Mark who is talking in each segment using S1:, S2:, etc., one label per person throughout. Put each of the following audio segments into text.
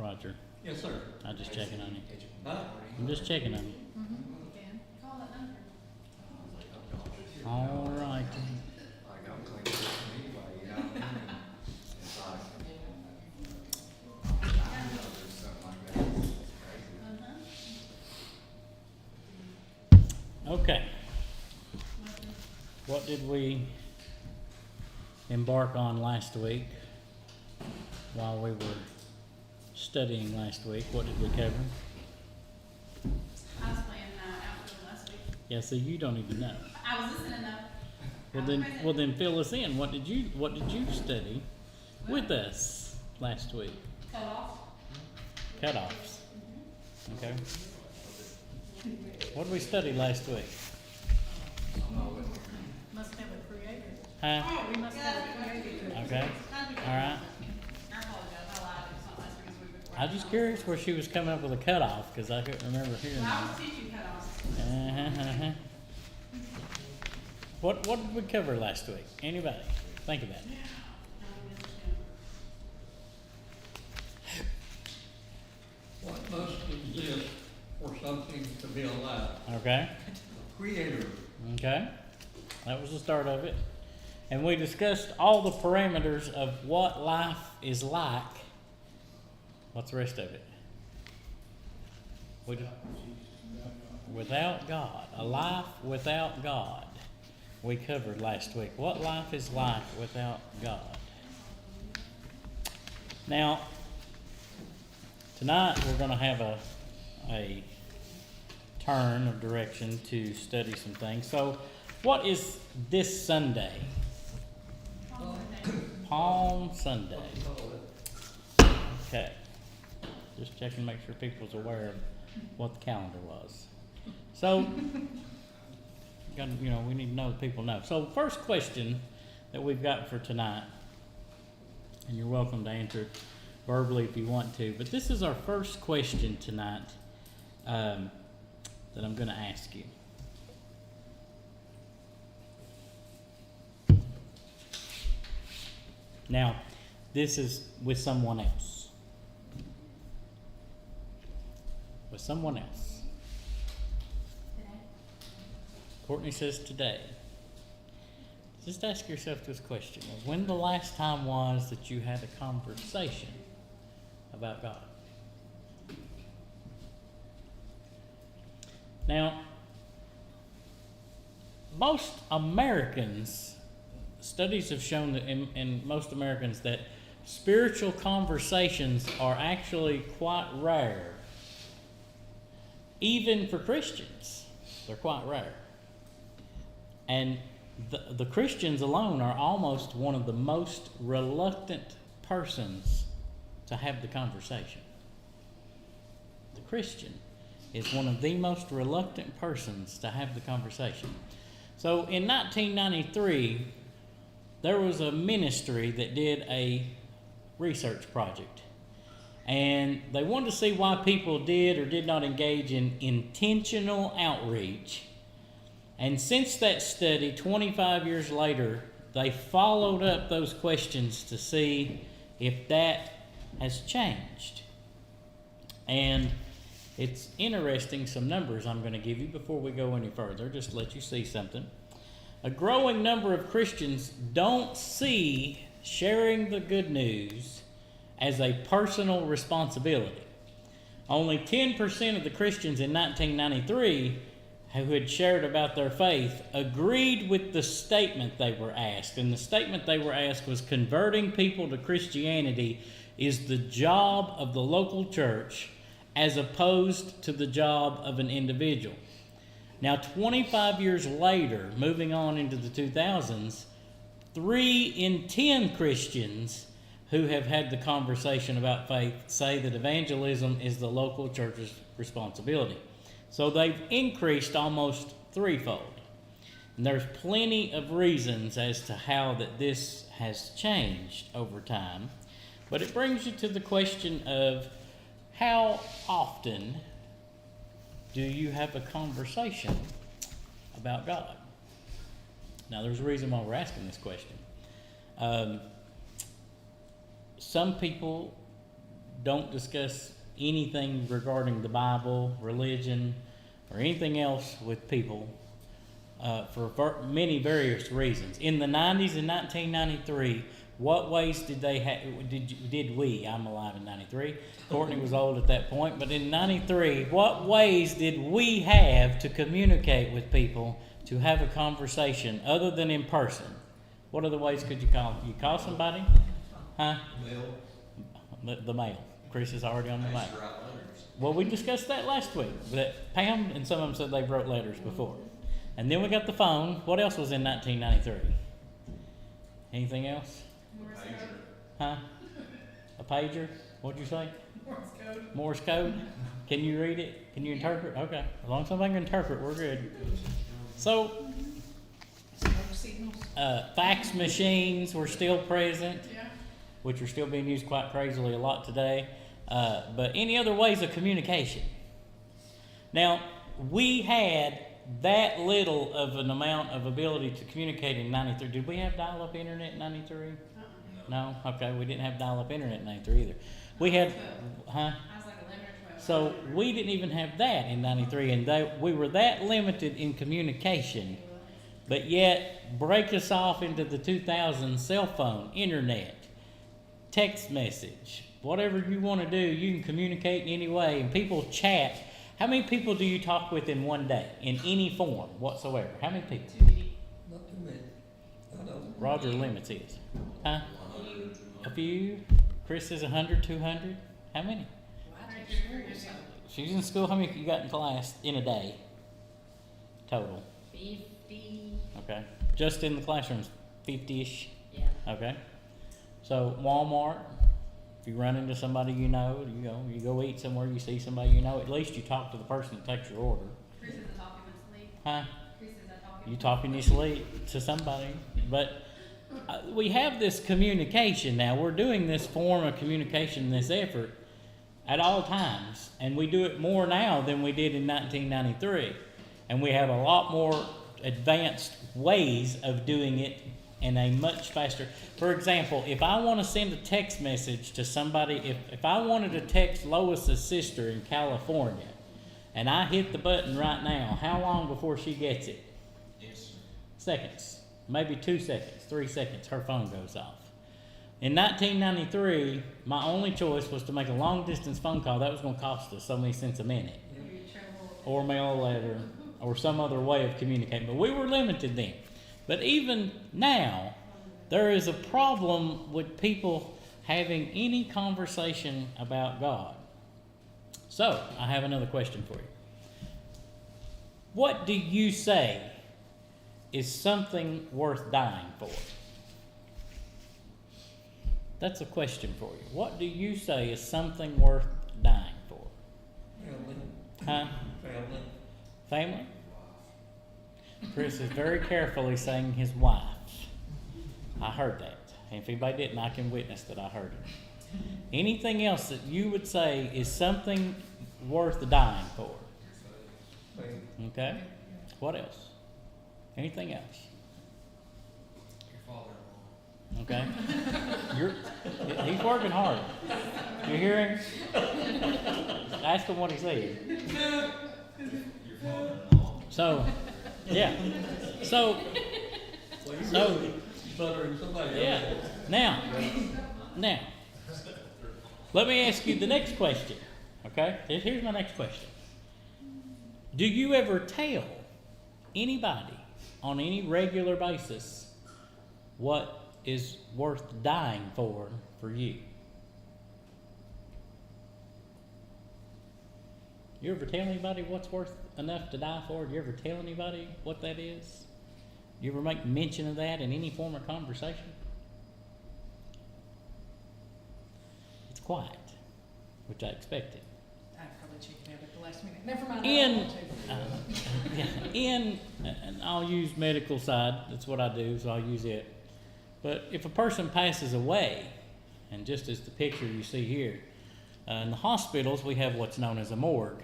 S1: Roger.
S2: Yes, sir.
S1: I'm just checking on you.
S2: Huh?
S1: I'm just checking on you.
S3: Can call that number.
S1: All right.
S4: Like I'm clean anyway, you know what I mean? It's like, I know there's something like that. It's crazy.
S1: Okay. What did we embark on last week while we were studying last week? What did we cover?
S3: I was playing outfield last week.
S1: Yeah, so you don't even know.
S3: I was listening though.
S1: Well then fill us in. What did you study with us last week?
S3: Cut off.
S1: Cutoffs. Okay. What did we study last week?
S3: Must have a creator.
S1: Huh?
S3: We must have a creator.
S1: Okay. All right.
S3: I apologize. I lied. It's not last week's week before.
S1: I was just curious where she was coming up with a cutoff because I couldn't remember hearing
S3: Well, I
S1: that.
S3: was teaching cutoffs.
S1: Uh-huh. What did we cover last week? Anybody? Think about it.
S2: What must exist for something to be alive?
S1: Okay.
S2: Creator.
S1: Okay. That was the start of it. And we discussed all the parameters of what life is like. What's the rest of it? Without God. A life without God. We covered last week. What life is like without God. Now, tonight we're going to have a turn of direction to study some things. So, what is this Sunday? Palm Sunday. Okay. Just checking to make sure people's aware of what the calendar was. So, we need to know that people know. So, first question that we've got for tonight, and you're welcome to answer it verbally if you want to, but this is our first question tonight that I'm going to ask you. Now, this is with someone else. With someone else. Courtney says today. Just ask yourself this question. When the last time was that you had a conversation about God? Now, most Americans, studies have shown that in most Americans that spiritual conversations are actually quite rare. Even for Christians, they're quite rare. And the Christians alone are almost one of the most reluctant persons to have the conversation. The Christian is one of the most reluctant persons to have the conversation. So in 1993, there was a ministry that did a research project. And they wanted to see why people did or did not engage in intentional outreach. And since that study, 25 years later, they followed up those questions to see if that has changed. And it's interesting, some numbers I'm going to give you before we go any further, just to let you see something. A growing number of Christians don't see sharing the good news as a personal responsibility. Only 10% of the Christians in 1993 who had shared about their faith agreed with the statement they were asked. And the statement they were asked was, converting people to Christianity is the job of the local church as opposed to the job of an individual. Now, 25 years later, moving on into the 2000s, 3 in 10 Christians who have had the conversation about faith say that evangelism is the local church's responsibility. So they've increased almost threefold. And there's plenty of reasons as to how that this has changed over time. But it brings you to the question of how often do you have a conversation about God? Now, there's a reason why we're asking this question. Some people don't discuss anything regarding the Bible, religion, or anything else with people for many various reasons. In the 90s and 1993, what ways did they have? Did we? I'm alive in '93. Courtney was old at that point, but in '93, what ways did we have to communicate with people, to have a conversation other than in person? What other ways could you call? You call somebody? Huh?
S4: Mail.
S1: The mail. Chris is already on the
S4: I
S1: mail.
S4: used to write letters.
S1: Well, we discussed that last week. That Pam and some of them said they wrote letters before. And then we got the phone. What else was in 1993? Anything else?
S3: Morse
S4: Pager.
S3: code.
S1: Huh? A pager? What'd you say?
S3: Morse code.
S1: Morse code? Can you read it? Can you interpret? Okay. As long as somebody can interpret, we're good. So,
S3: Smoke signals.
S1: fax machines were still present,
S3: Yeah.
S1: which are still being used quite crazily a lot today. But any other ways of communication? Now, we had that little of an amount of ability to communicate in 93. Did we have dial-up internet in 93? No? Okay, we didn't have dial-up internet in 93 either. We had, huh?
S3: I was like 11 or 12.
S1: So we didn't even have that in 93, and we were that limited in communication. But yet, break us off into the 2000s, cell phone, internet, text message, whatever you want to do, you can communicate in any way, and people chat. How many people do you talk with in one day, in any form whatsoever? How many people?
S3: Too many.
S2: Not too many. I don't.
S1: Roger limits his. Huh?
S4: 100, 200.
S1: A few? Chris is 100, 200? How many? She's in school. How many you got in class in a day? Total.
S3: 50.
S1: Okay. Just in the classrooms, 50-ish.
S3: Yeah.
S1: Okay. So Walmart, if you run into somebody you know, you go eat somewhere, you see somebody you know, at least you talk to the person that takes your order.
S3: Chris isn't talking in sleep.
S1: Huh?
S3: Chris isn't talking.
S1: You talk in your sleep to somebody. But we have this communication now. We're doing this form of communication, this effort at all times. And we do it more now than we did in 1993. And we have a lot more advanced ways of doing it in a much faster. For example, if I want to send a text message to somebody, if I wanted to text Lois's sister in California, and I hit the button right now, how long before she gets it?
S4: Yes.
S1: Seconds. Maybe 2 seconds, 3 seconds, her phone goes off. In 1993, my only choice was to make a long distance phone call. That was going to cost us so many cents a minute. Or mail a letter, or some other way of communicating. But we were limited then. But even now, there is a problem with people having any conversation about God. So, I have another question for you. What do you say is something worth dying for? That's a question for you. What do you say is something worth dying for?
S2: Family.
S1: Huh?
S2: Family.
S1: Family? Chris is very carefully saying his wife. I heard that. And if anybody didn't, I can witness that I heard it. Anything else that you would say is something worth dying for?
S2: Family.
S1: Okay? What else? Anything else?
S4: Your father-in-law.
S1: Okay? He's working hard. You hear him? Ask him what he said.
S4: Your father-in-law.
S1: So, yeah. So,
S2: Well, you
S1: So-
S2: really buttering somebody
S1: yeah.
S2: else.
S1: Now, let me ask you the next question. Okay? Here's my next question. Do you ever tell anybody on any regular basis what is worth dying for you? You ever tell anybody what's worth enough to die for? Do you ever tell anybody what that is? Do you ever make mention of that in any form of conversation? It's quiet, which I expected.
S3: I probably chickened out at the last minute. Never mind.
S1: And I'll use medical side, that's what I do, so I'll use it. But if a person passes away, and just as the picture you see here, in the hospitals we have what's known as a morgue.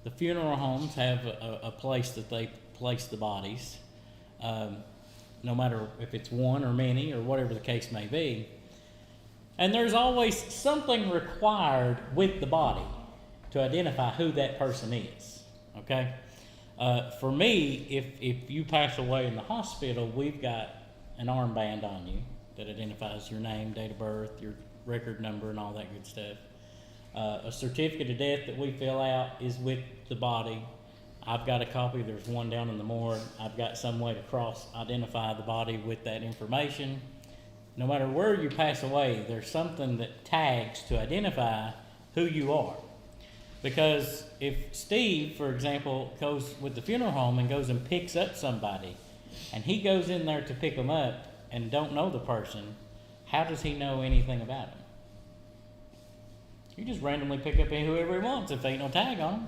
S1: The funeral homes have a place that they place the bodies, no matter if it's one or many or whatever the case may be. And there's always something required with the body to identify who that person is. Okay? For me, if you pass away in the hospital, we've got an armband on you that identifies your name, date of birth, your record number, and all that good stuff. A certificate of death that we fill out is with the body. I've got a copy. There's one down in the morgue. I've got some way to cross-identify the body with that information. No matter where you pass away, there's something that tags to identify who you are. Because if Steve, for example, goes with the funeral home and goes and picks up somebody, and he goes in there to pick them up and don't know the person, how does he know anything about them? You just randomly pick up whoever he wants if ain't no tag on them.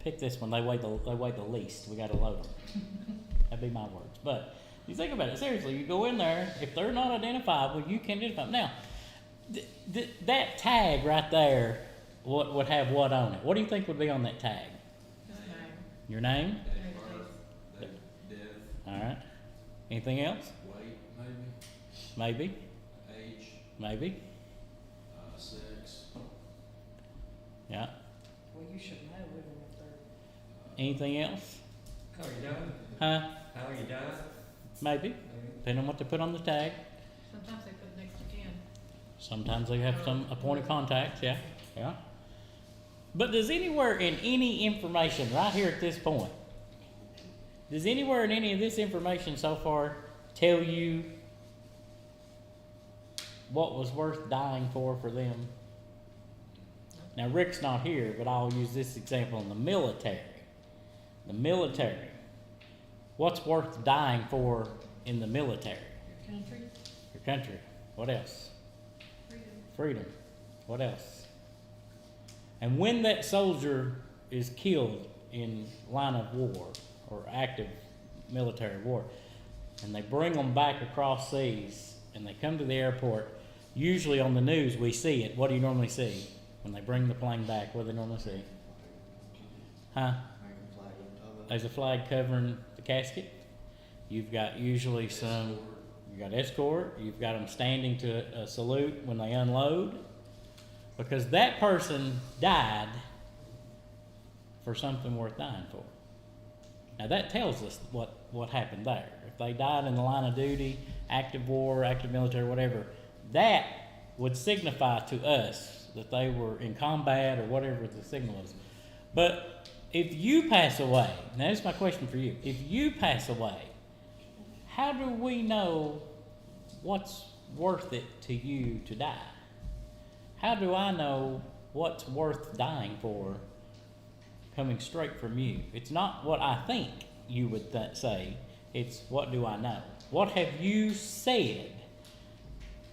S1: Pick this one. They weigh the least. We got to load them. That'd be my words. But you think about it seriously. You go in there. If they're not identifiable, you can identify them. Now, that tag right there would have what on it? What do you think would be on that tag?
S3: His name.
S1: Your name?
S4: Date of birth, date of death,
S1: All right. Anything else?
S4: weight, maybe,
S1: Maybe.
S4: age,
S1: Maybe.
S4: sex,
S1: Yeah.
S3: Well, you should know, wouldn't you, if they're
S1: Anything else?
S2: How you done?
S1: Huh?
S2: How you done?
S1: Maybe. Depending on what they put on the tag.
S3: Sometimes they put next to kin.
S1: Sometimes they have some appointed contacts. Yeah. Yeah. But does anywhere in any information right here at this point, does anywhere in any of this information so far tell you what was worth dying for them? Now, Rick's not here, but I'll use this example in the military. The military. What's worth dying for in the military?
S3: Your country,
S1: Your country. What else?
S3: freedom.
S1: Freedom. What else? And when that soldier is killed in line of war or active military war, and they bring them back across seas and they come to the airport, usually on the news we see it. What do you normally see? When they bring the plane back, what do they normally see? Huh? There's a flag covering the casket. You've got usually you've got escort, you've got them standing to a salute when they unload. Because that person died for something worth dying for. Now that tells us what happened there. If they died in the line of duty, active war, active military, whatever, that would signify to us that they were in combat or whatever the signal is. But if you pass away, now this is my question for you. If you pass away, how do we know what's worth it to you to die? How do I know what's worth dying for coming straight from you? It's not what I think you would say. It's what do I know? What have you said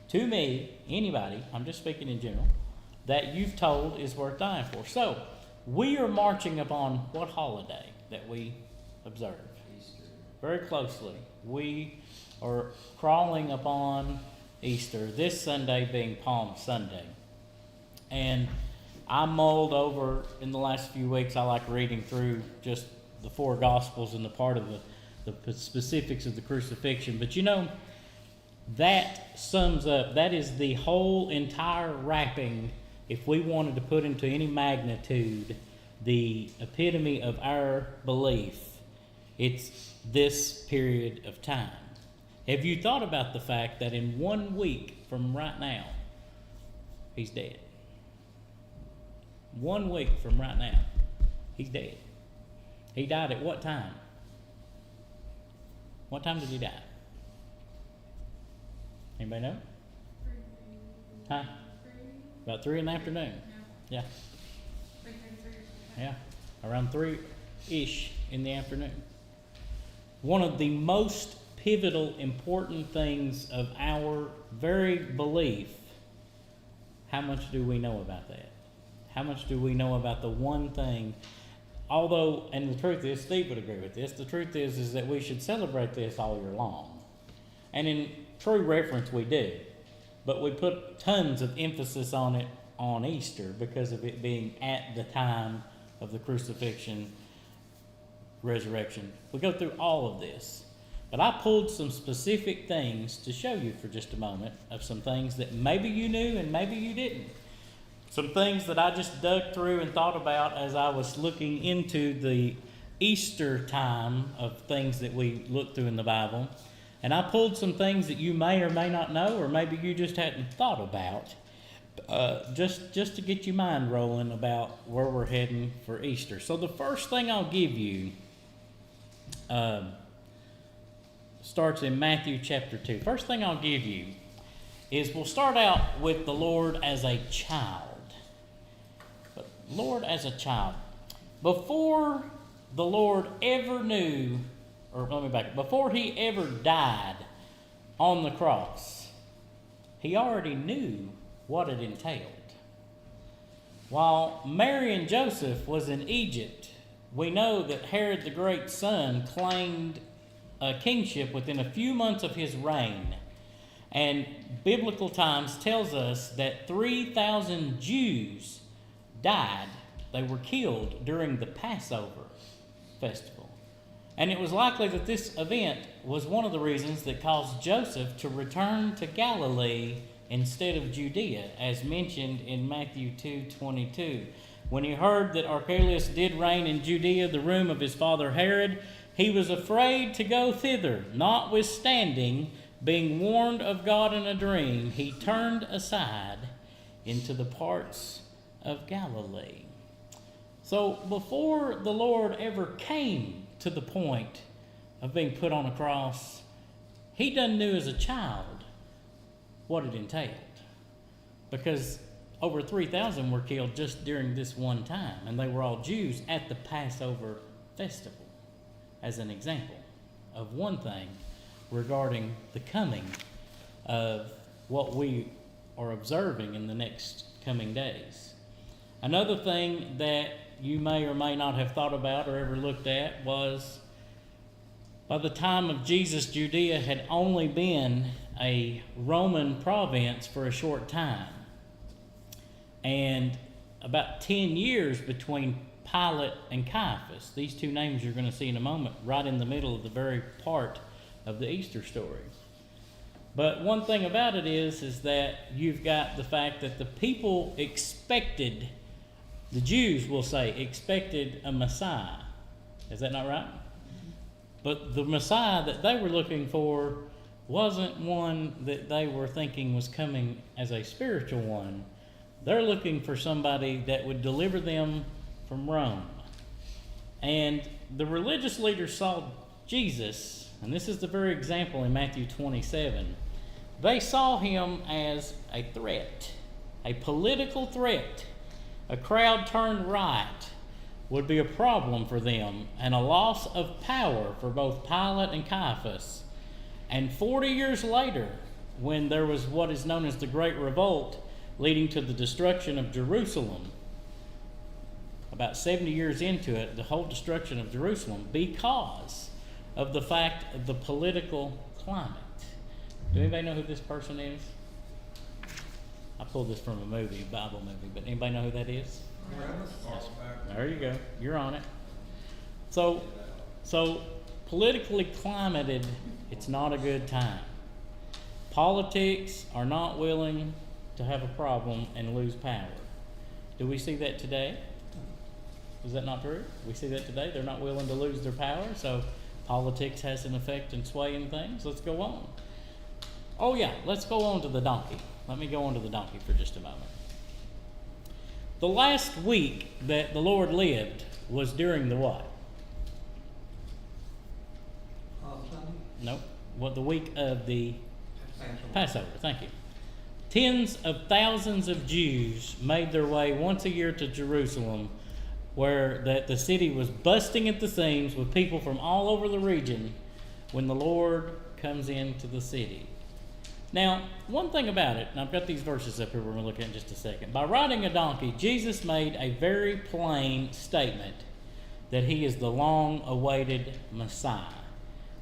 S1: to me, anybody, I'm just speaking in general, that you've told is worth dying for? So, we are marching upon what holiday that we observe?
S4: Easter.
S1: Very closely. We are crawling upon Easter, this Sunday being Palm Sunday. And I mulled over in the last few weeks. I like reading through just the four Gospels and the part of the specifics of the crucifixion. But you know, that sums up, that is the whole entire wrapping, if we wanted to put into any magnitude, the epitome of our belief. It's this period of time. Have you thought about the fact that in 1 week from right now, he's dead? 1 week from right now, he's dead. He died at what time? What time did he die? Anybody know? Huh? About 3 in the afternoon. Yeah. Yeah. Around 3-ish in the afternoon. One of the most pivotal, important things of our very belief, how much do we know about that? How much do we know about the one thing? Although, and the truth is, Steve would agree with this, the truth is that we should celebrate this all year long. And in true reference, we do. But we put tons of emphasis on it on Easter because of it being at the time of the crucifixion, resurrection. We go through all of this. But I pulled some specific things to show you for just a moment of some things that maybe you knew and maybe you didn't. Some things that I just dug through and thought about as I was looking into the Easter time of things that we look through in the Bible. And I pulled some things that you may or may not know, or maybe you just hadn't thought about, just to get your mind rolling about where we're heading for Easter. So the first thing I'll give you starts in Matthew chapter 2. First thing I'll give you is we'll start out with the Lord as a child. But Lord as a child. Before the Lord ever knew, or let me back up, before he ever died on the cross, he already knew what it entailed. While Mary and Joseph was in Egypt, we know that Herod the Great's son claimed a kingship within a few months of his reign. And biblical times tells us that 3,000 Jews died. They were killed during the Passover festival. And it was likely that this event was one of the reasons that caused Joseph to return to Galilee instead of Judea, as mentioned in Matthew 2:22. When he heard that Archelaus did reign in Judea, the room of his father Herod, he was afraid to go thither. Notwithstanding, being warned of God in a dream, he turned aside into the parts of Galilee. So before the Lord ever came to the point of being put on a cross, he done knew as a child what it entailed. Because over 3,000 were killed just during this one time, and they were all Jews at the Passover festival, as an example of one thing regarding the coming of what we are observing in the next coming days. Another thing that you may or may not have thought about or ever looked at was, by the time of Jesus, Judea had only been a Roman province for a short time. And about 10 years between Pilate and Caiaphas. These two names you're going to see in a moment, right in the middle of the very part of the Easter story. But one thing about it is that you've got the fact that the people expected, the Jews will say, expected a Messiah. Is that not right? But the Messiah that they were looking for wasn't one that they were thinking was coming as a spiritual one. They're looking for somebody that would deliver them from Rome. And the religious leaders saw Jesus, and this is the very example in Matthew 27. They saw him as a threat, a political threat. A crowd turned right would be a problem for them, and a loss of power for both Pilate and Caiaphas. And 40 years later, when there was what is known as the Great Revolt, leading to the destruction of Jerusalem, about 70 years into it, the whole destruction of Jerusalem, because of the fact of the political climate. Do anybody know who this person is? I pulled this from a movie, Bible movie, but anybody know who that is? Yes. There you go. You're on it. So politically climated, it's not a good time. Politics are not willing to have a problem and lose power. Do we see that today? Is that not true? We see that today. They're not willing to lose their power, so politics has an effect in swaying things. Let's go on. Oh yeah, let's go on to the donkey. Let me go on to the donkey for just a moment. The last week that the Lord lived was during the what?
S2: Sunday?
S1: Nope. What, the week of the Passover. Thank you. Tens of thousands of Jews made their way once a year to Jerusalem, where that the city was busting at the seams with people from all over the region when the Lord comes into the city. Now, one thing about it, and I've got these verses up here we're going to look at in just a second. By riding a donkey, Jesus made a very plain statement that he is the long-awaited Messiah,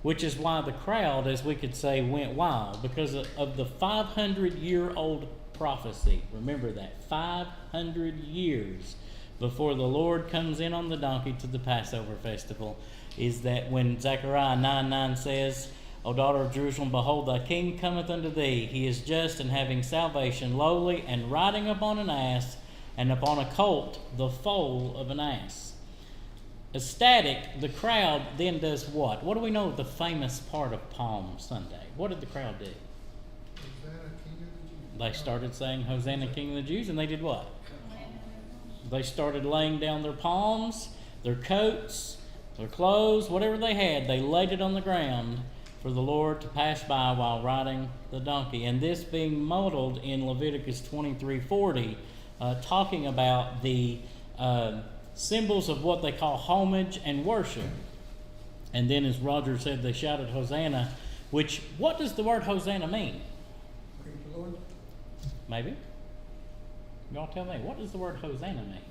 S1: which is why the crowd, as we could say, went wild, because of the 500-year-old prophecy. Remember that, 500 years before the Lord comes in on the donkey to the Passover festival. is that when Zechariah 9:9 says, O daughter of Jerusalem, behold, thy king cometh unto thee. He is just and having salvation, lowly, and riding upon an ass, and upon a colt, the foal of an ass. Ecstatic, the crowd then does what? What do we know of the famous part of Palm Sunday? What did the crowd do?
S5: Hosanna, King of the Jews.
S1: They started saying, Hosanna, King of the Jews, and they did what? They started laying down their palms, their coats, their clothes, whatever they had, they laid it on the ground for the Lord to pass by while riding the donkey. And this being modeled in Leviticus 23:40, talking about the symbols of what they call homage and worship. And then, as Roger said, they shouted Hosanna, which, what does the word Hosanna mean?
S2: Praise the Lord.
S1: Maybe? Y'all tell me, what does the word Hosanna mean?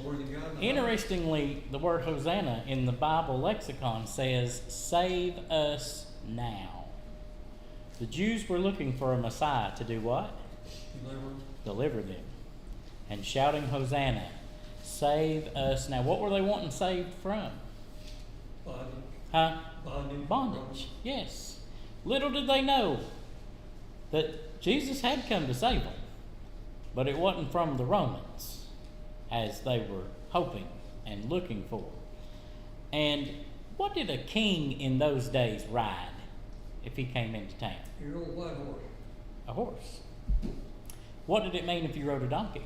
S2: Glory to God.
S1: Interestingly, the word Hosanna in the Bible lexicon says, save us now. The Jews were looking for a Messiah to do what? Deliver them. And shouting Hosanna, save us now. What were they wanting saved from?
S2: Bondage.
S1: Huh?
S2: Bondage.
S1: Bondage. Yes. Little did they know that Jesus had come to save them, but it wasn't from the Romans, as they were hoping and looking for. And what did a king in those days ride if he came into town?
S2: Your old white horse.
S1: A horse. What did it mean if you rode a donkey?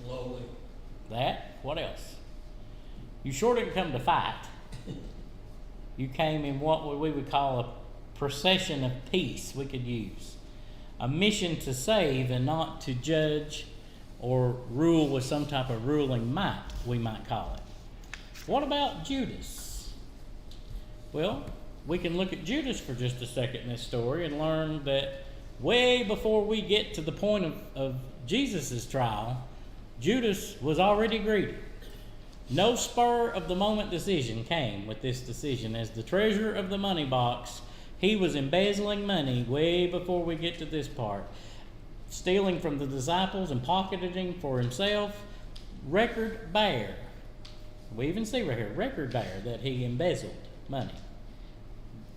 S2: Lowly.
S1: That. What else? You sure didn't come to fight. You came in what we would call a procession of peace, we could use. A mission to save and not to judge or rule with some type of ruling might, we might call it. What about Judas? Well, we can look at Judas for just a second in this story and learn that way before we get to the point of Jesus' trial, Judas was already greedy. No spur of the moment decision came with this decision. As the treasurer of the money box, he was embezzling money way before we get to this part. Stealing from the disciples and pocketing for himself. Record bear. We even see right here, record bear, that he embezzled money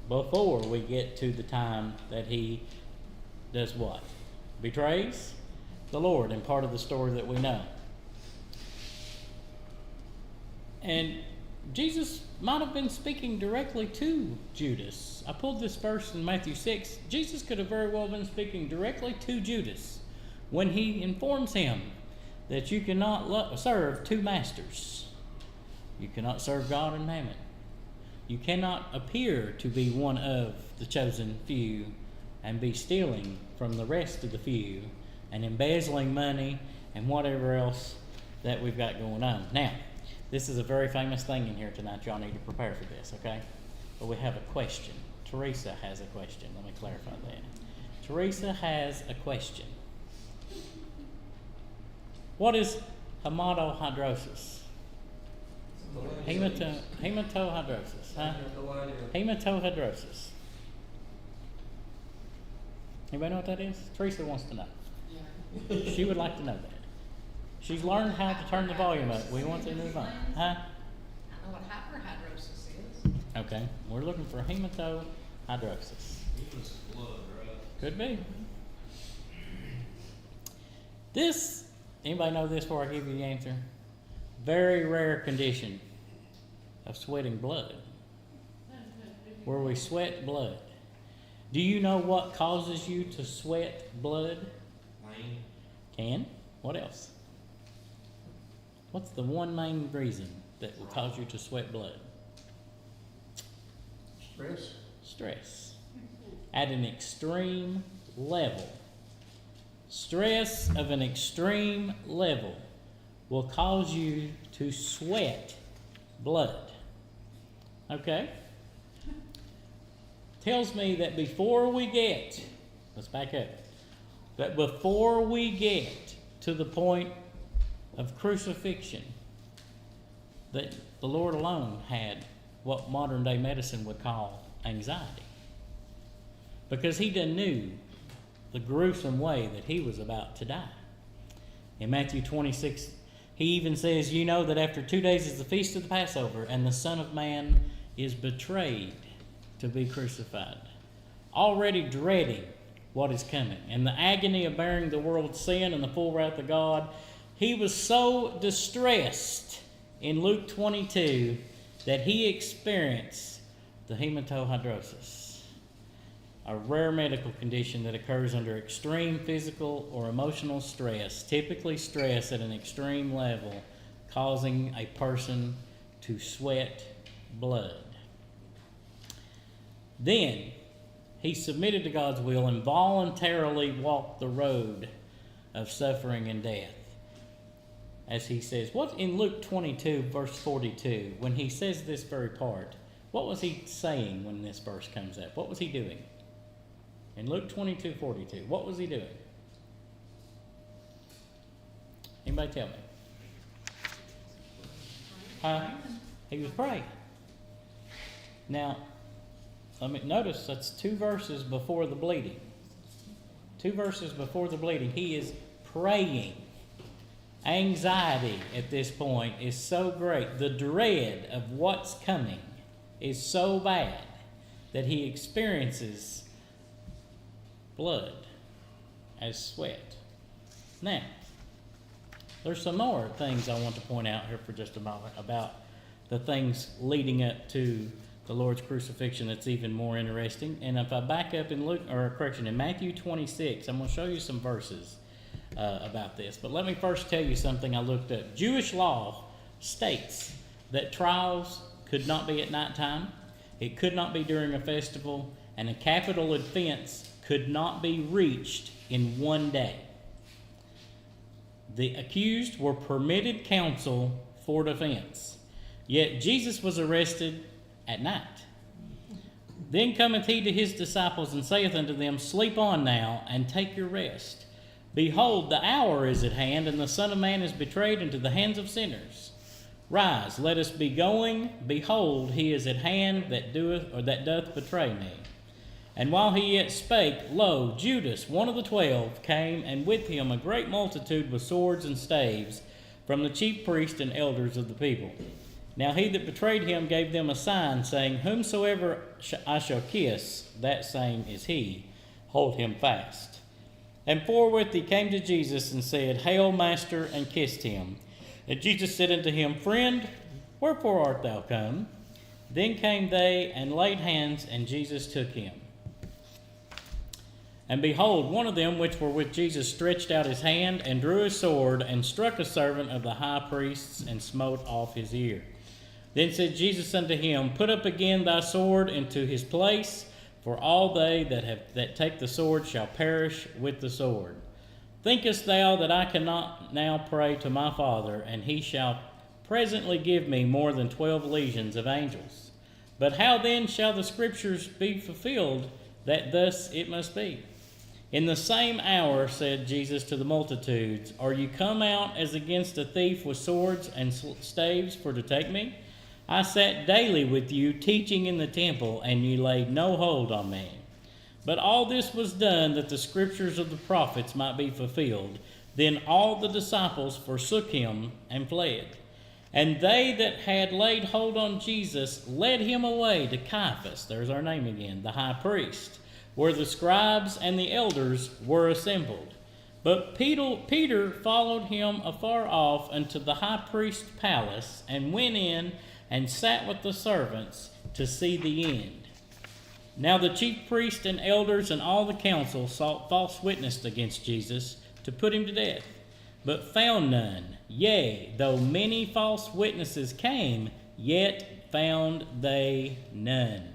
S1: before we get to the time that he does what? Betrays the Lord, and part of the story that we know. And Jesus might have been speaking directly to Judas. I pulled this verse in Matthew 6. Jesus could have very well been speaking directly to Judas when he informs him that you cannot serve two masters. You cannot serve God and mammon. You cannot appear to be one of the chosen few and be stealing from the rest of the few and embezzling money and whatever else that we've got going on. Now, this is a very famous thing in here tonight. Y'all need to prepare for this, okay? But we have a question. Teresa has a question. Let me clarify that. Teresa has a question. What is hematohydrosis? Hematohydrosis, huh?
S2: No idea.
S1: Hematohydrosis. Anybody know what that is? Teresa wants to know. She would like to know that. She's learned how to turn the volume up. We want to move on. Huh?
S3: I know what hyperhidrosis is.
S1: Okay. We're looking for hematohydrosis. Could be. This, anybody know this before I give you the answer? Very rare condition of sweating blood. Where we sweat blood. Do you know what causes you to sweat blood?
S4: Lane.
S1: Can? What else? What's the one main reason that will cause you to sweat blood?
S2: Stress.
S1: Stress. At an extreme level. Stress of an extreme level will cause you to sweat blood. Okay? Tells me that before we get, let's back up, that before we get to the point of crucifixion, that the Lord alone had what modern day medicine would call anxiety. Because he done knew the gruesome way that he was about to die. In Matthew 26, He even says, you know that after 2 days is the feast of the Passover, and the Son of Man is betrayed to be crucified. Already dreading what is coming, and the agony of bearing the world's sin and the full wrath of God. He was so distressed in Luke 22 that he experienced the hematohydrosis, a rare medical condition that occurs under extreme physical or emotional stress, typically stress at an extreme level, causing a person to sweat blood. Then he submitted to God's will and voluntarily walked the road of suffering and death. As he says, what in Luke 22, verse 42, when he says this very part, what was he saying when this verse comes up? What was he doing? In Luke 22, 42, what was he doing? Anybody tell me? He was praying. Now, notice that's 2 verses before the bleeding. 2 verses before the bleeding. He is praying. Anxiety at this point is so great. The dread of what's coming is so bad that he experiences blood as sweat. Now, there's some more things I want to point out here for just a moment about the things leading up to the Lord's crucifixion that's even more interesting. And if I back up in in Matthew 26, I'm going to show you some verses about this. But let me first tell you something I looked up. Jewish law states that trials could not be at nighttime, it could not be during a festival, and a capital offense could not be reached in one day. The accused were permitted counsel for defense. Yet Jesus was arrested at night. Then cometh he to his disciples and saith unto them, Sleep on now, and take your rest. Behold, the hour is at hand, and the Son of Man is betrayed into the hands of sinners. Rise, let us be going. Behold, he is at hand that doth betray me. And while he yet spake, lo, Judas, one of the 12, came, and with him a great multitude with swords and staves, from the chief priests and elders of the people. Now he that betrayed him gave them a sign, saying, Whomsoever I shall kiss, that same is he. Hold him fast. And forthwith he came to Jesus and said, Hail, Master, and kissed him. And Jesus said unto him, Friend, wherefore art thou come? Then came they and laid hands, and Jesus took him. And behold, one of them which were with Jesus stretched out his hand, and drew his sword, and struck a servant of the high priests, and smote off his ear. Then said Jesus unto him, Put up again thy sword into his place, for all they that take the sword shall perish with the sword. Thinkest thou that I cannot now pray to my Father, and he shall presently give me more than 12 legions of angels? But how then shall the Scriptures be fulfilled, that thus it must be? In the same hour said Jesus to the multitudes, Are you come out as against a thief with swords and staves for to take me? I sat daily with you, teaching in the temple, and ye laid no hold on me. But all this was done that the Scriptures of the prophets might be fulfilled. Then all the disciples forsook him and fled. And they that had laid hold on Jesus led him away to Caiaphas, there's our name again, the high priest, where the scribes and the elders were assembled. But Peter followed him afar off unto the high priest's palace, and went in and sat with the servants to see the end. Now the chief priests and elders and all the council sought false witness against Jesus to put him to death, but found none. Yea, though many false witnesses came, yet found they none.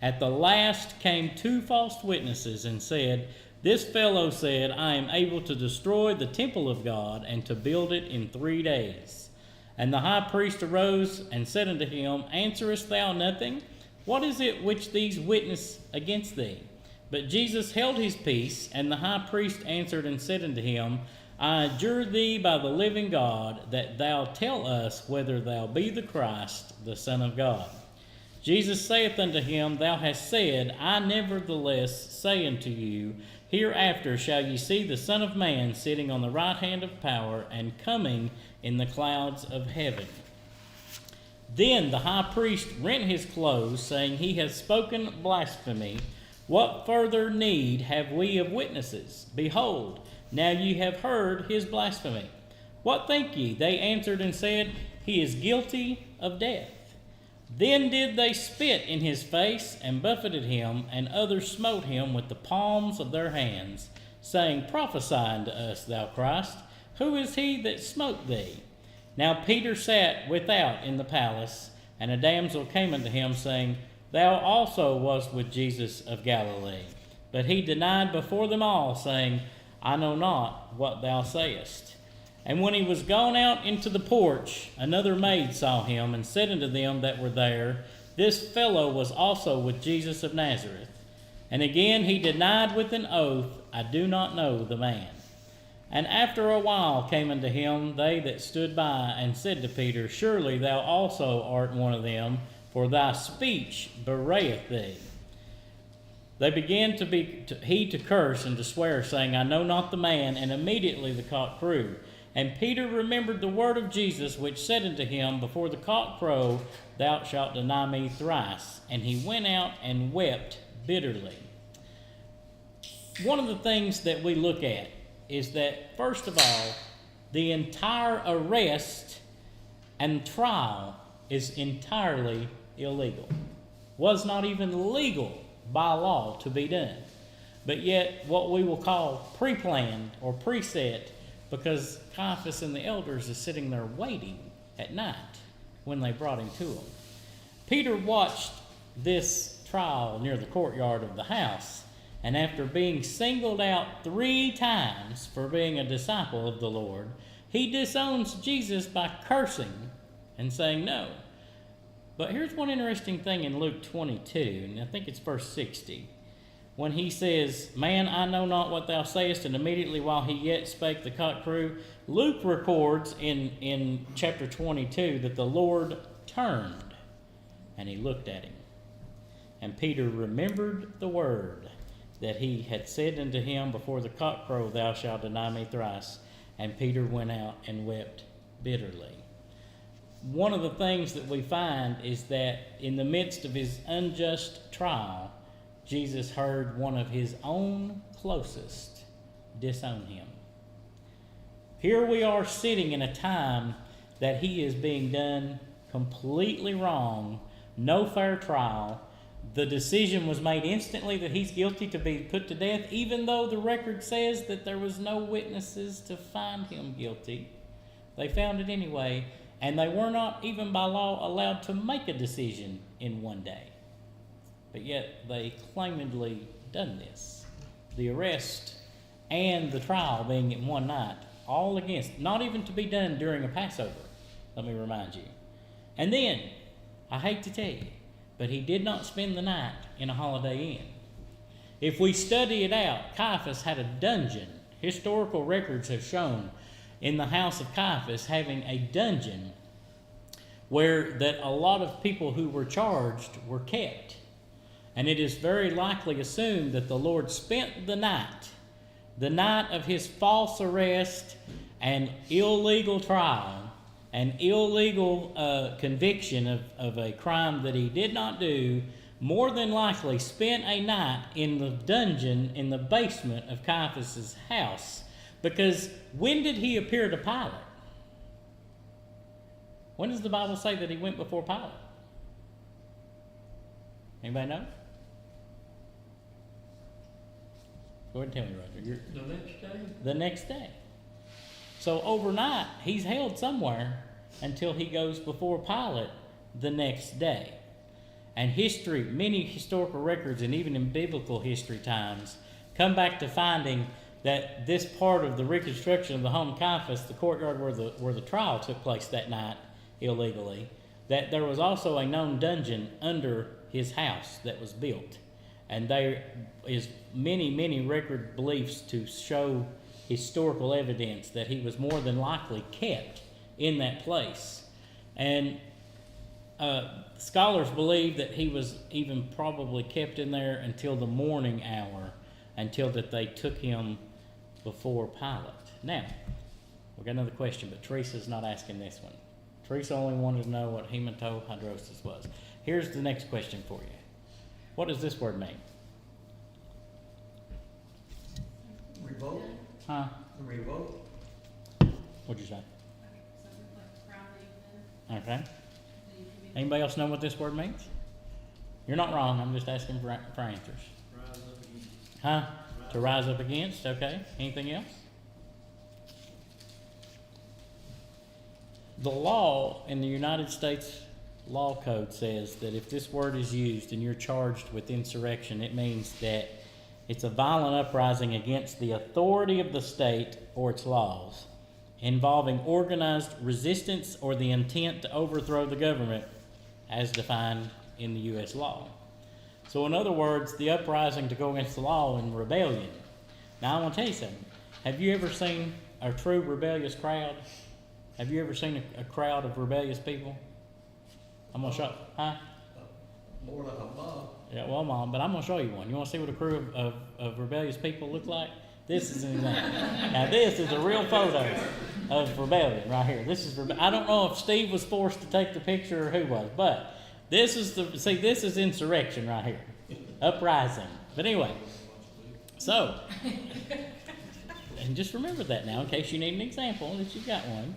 S1: At the last came 2 false witnesses and said, This fellow said, I am able to destroy the temple of God and to build it in 3 days. And the high priest arose and said unto him, Answerest thou nothing? What is it which these witness against thee? But Jesus held his peace, and the high priest answered and said unto him, I adjure thee by the living God, that thou tell us whether thou be the Christ, the Son of God. Jesus saith unto him, Thou hast said, I nevertheless say unto you, Hereafter shall ye see the Son of Man sitting on the right hand of power, and coming in the clouds of heaven. Then the high priest rent his clothes, saying, He hath spoken blasphemy. What further need have we of witnesses? Behold, now ye have heard his blasphemy. What think ye? They answered and said, He is guilty of death. Then did they spit in his face, and buffeted him, and others smote him with the palms of their hands, saying, Prophesy unto us, thou Christ. Who is he that smote thee? Now Peter sat without in the palace, and a damsel came unto him, saying, Thou also wast with Jesus of Galilee. But he denied before them all, saying, I know not what thou sayest. And when he was gone out into the porch, another maid saw him, and said unto them that were there, This fellow was also with Jesus of Nazareth. And again he denied with an oath, I do not know the man. And after a while came unto him they that stood by, and said to Peter, Surely thou also art one of them, for thy speech bewrayeth thee. They began to curse and to swear, saying, I know not the man. And immediately the cock crew. And Peter remembered the word of Jesus, which said unto him, Before the cock crow, thou shalt deny me thrice. And he went out and wept bitterly. One of the things that we look at is that, first of all, the entire arrest and trial is entirely illegal. Was not even legal by law to be done. But yet, what we will call pre-planned or preset, because Caiaphas and the elders is sitting there waiting at night when they brought him to them. Peter watched this trial near the courtyard of the house, and after being singled out 3 times for being a disciple of the Lord, he disowns Jesus by cursing and saying no. But here's one interesting thing in Luke 22, and I think it's verse 60. When he says, Man, I know not what thou sayest, and immediately while he yet spake, the cock crew. Luke records in chapter 22 that the Lord turned, and he looked at him. And Peter remembered the word that he had said unto him, Before the cock crow, thou shalt deny me thrice. And Peter went out and wept bitterly. One of the things that we find is that in the midst of his unjust trial, Jesus heard one of his own closest disown him. Here we are sitting in a time that he is being done completely wrong, no fair trial. The decision was made instantly that he's guilty to be put to death, even though the record says that there was no witnesses to find him guilty. They found it anyway, and they were not even by law allowed to make a decision in one day. But yet they claimedly done this. The arrest and the trial being in one night, all against, not even to be done during a Passover, let me remind you. And then, I hate to tell you, but he did not spend the night in a Holiday Inn. If we study it out, Caiaphas had a dungeon. Historical records have shown in the house of Caiaphas having a dungeon where that a lot of people who were charged were kept. And it is very likely assumed that the Lord spent the night of his false arrest and illegal trial and illegal conviction of a crime that he did not do, more than likely spent a night in the dungeon in the basement of Caiaphas' house. Because when did he appear to Pilate? When does the Bible say that he went before Pilate? Anybody know? Go ahead and tell me, Roger.
S2: The next day?
S1: The next day. So overnight, he's held somewhere until he goes before Pilate the next day. And history, many historical records, and even in biblical history times, come back to finding that this part of the reconstruction of the home of Caiaphas, the courtyard where the trial took place that night illegally, that there was also a known dungeon under his house that was built. And there is many record beliefs to show historical evidence that he was more than likely kept in that place. And scholars believe that he was even probably kept in there until the morning hour, until that they took him before Pilate. Now, We got another question, but Teresa's not asking this one. Teresa only wanted to know what hematohydrosis was. Here's the next question for you. What does this word mean?
S4: Revolt,
S1: Huh?
S4: revolt,
S1: What'd you say?
S3: Something like crowd
S1: Okay.
S3: leaving.
S1: Anybody else know what this word means? You're not wrong. I'm just asking for answers. Huh? To rise up against. Okay. Anything else? The law in the United States Law Code says that if this word is used and you're charged with insurrection, it means that it's a violent uprising against the authority of the state or its laws, involving organized resistance or the intent to overthrow the government as defined in the U.S. law. So in other words, the uprising to go against the law and rebellion. Now I want to tell you something. Have you ever seen a true rebellious crowd? Have you ever seen a crowd of rebellious people? I'm going to show, huh?
S2: More like a mob.
S1: Yeah, well, Mom, but I'm going to show you one. You want to see what a crew of rebellious people look like? This is an example. Now, this is a real photo of rebellion right here. This is I don't know if Steve was forced to take the picture or who was, but this is this is insurrection right here. Uprising. But anyway, so, and just remember that now in case you need an example that you've got one.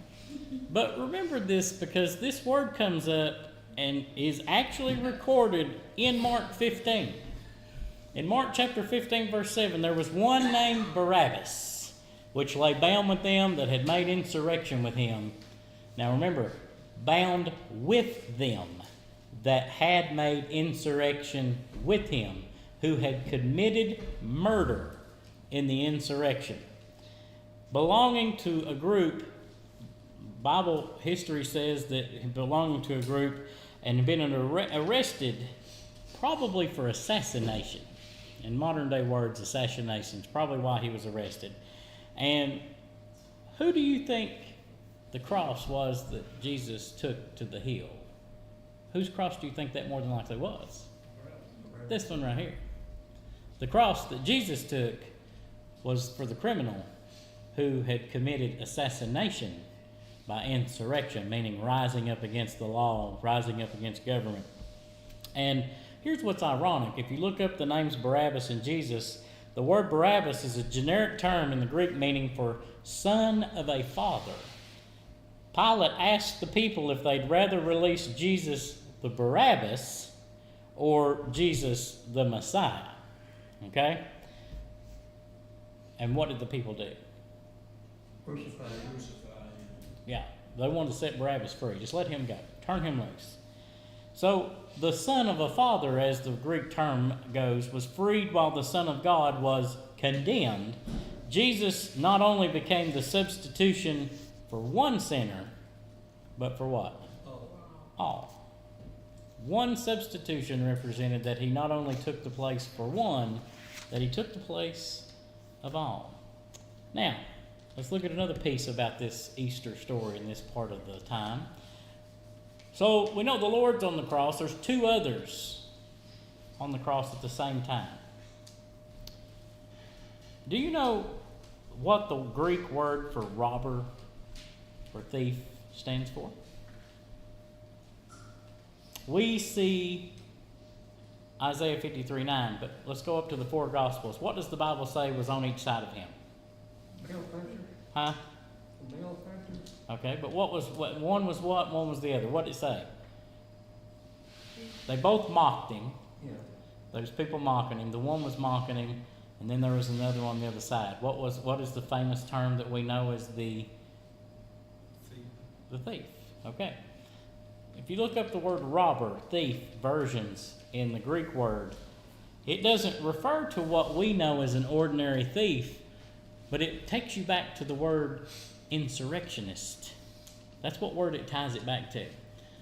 S1: But remember this because this word comes up and is actually recorded in Mark 15. In Mark chapter 15, verse 7, there was one named Barabbas, which lay bound with them that had made insurrection with him. Now remember, bound with them that had made insurrection with him, who had committed murder in the insurrection. Belonging to a group, Bible history says that belonging to a group and been arrested probably for assassination. In modern day words, assassination is probably why he was arrested. And who do you think the cross was that Jesus took to the hill? Whose cross do you think that more than likely was? This one right here. The cross that Jesus took was for the criminal who had committed assassination by insurrection, meaning rising up against the law, rising up against government. And here's what's ironic. If you look up the names Barabbas and Jesus, the word Barabbas is a generic term in the Greek meaning for son of a father. Pilate asked the people if they'd rather release Jesus the Barabbas or Jesus the Messiah. Okay? And what did the people do?
S2: Crucified.
S1: Yeah, they wanted to set Barabbas free. Just let him go. Turn him loose. So the son of a father, as the Greek term goes, was freed while the Son of God was condemned. Jesus not only became the substitution for one sinner, but for what? All. One substitution represented that he not only took the place for one, that he took the place of all. Now, let's look at another piece about this Easter story in this part of the time. So we know the Lord's on the cross. There's two others on the cross at the same time. Do you know what the Greek word for robber or thief stands for? We see Isaiah 53:9, but let's go up to the four Gospels. What does the Bible say was on each side of him?
S2: Malefactor?
S1: Huh?
S2: Malefactor?
S1: Okay, but one was what, one was the other. What did it say? They both mocked him.
S2: Yeah.
S1: Those people mocking him. The one was mocking him, and then there was another on the other side. What is the famous term that we know as the thief? Okay. If you look up the word robber, thief, versions in the Greek word, it doesn't refer to what we know as an ordinary thief, but it takes you back to the word insurrectionist. That's what word it ties it back to.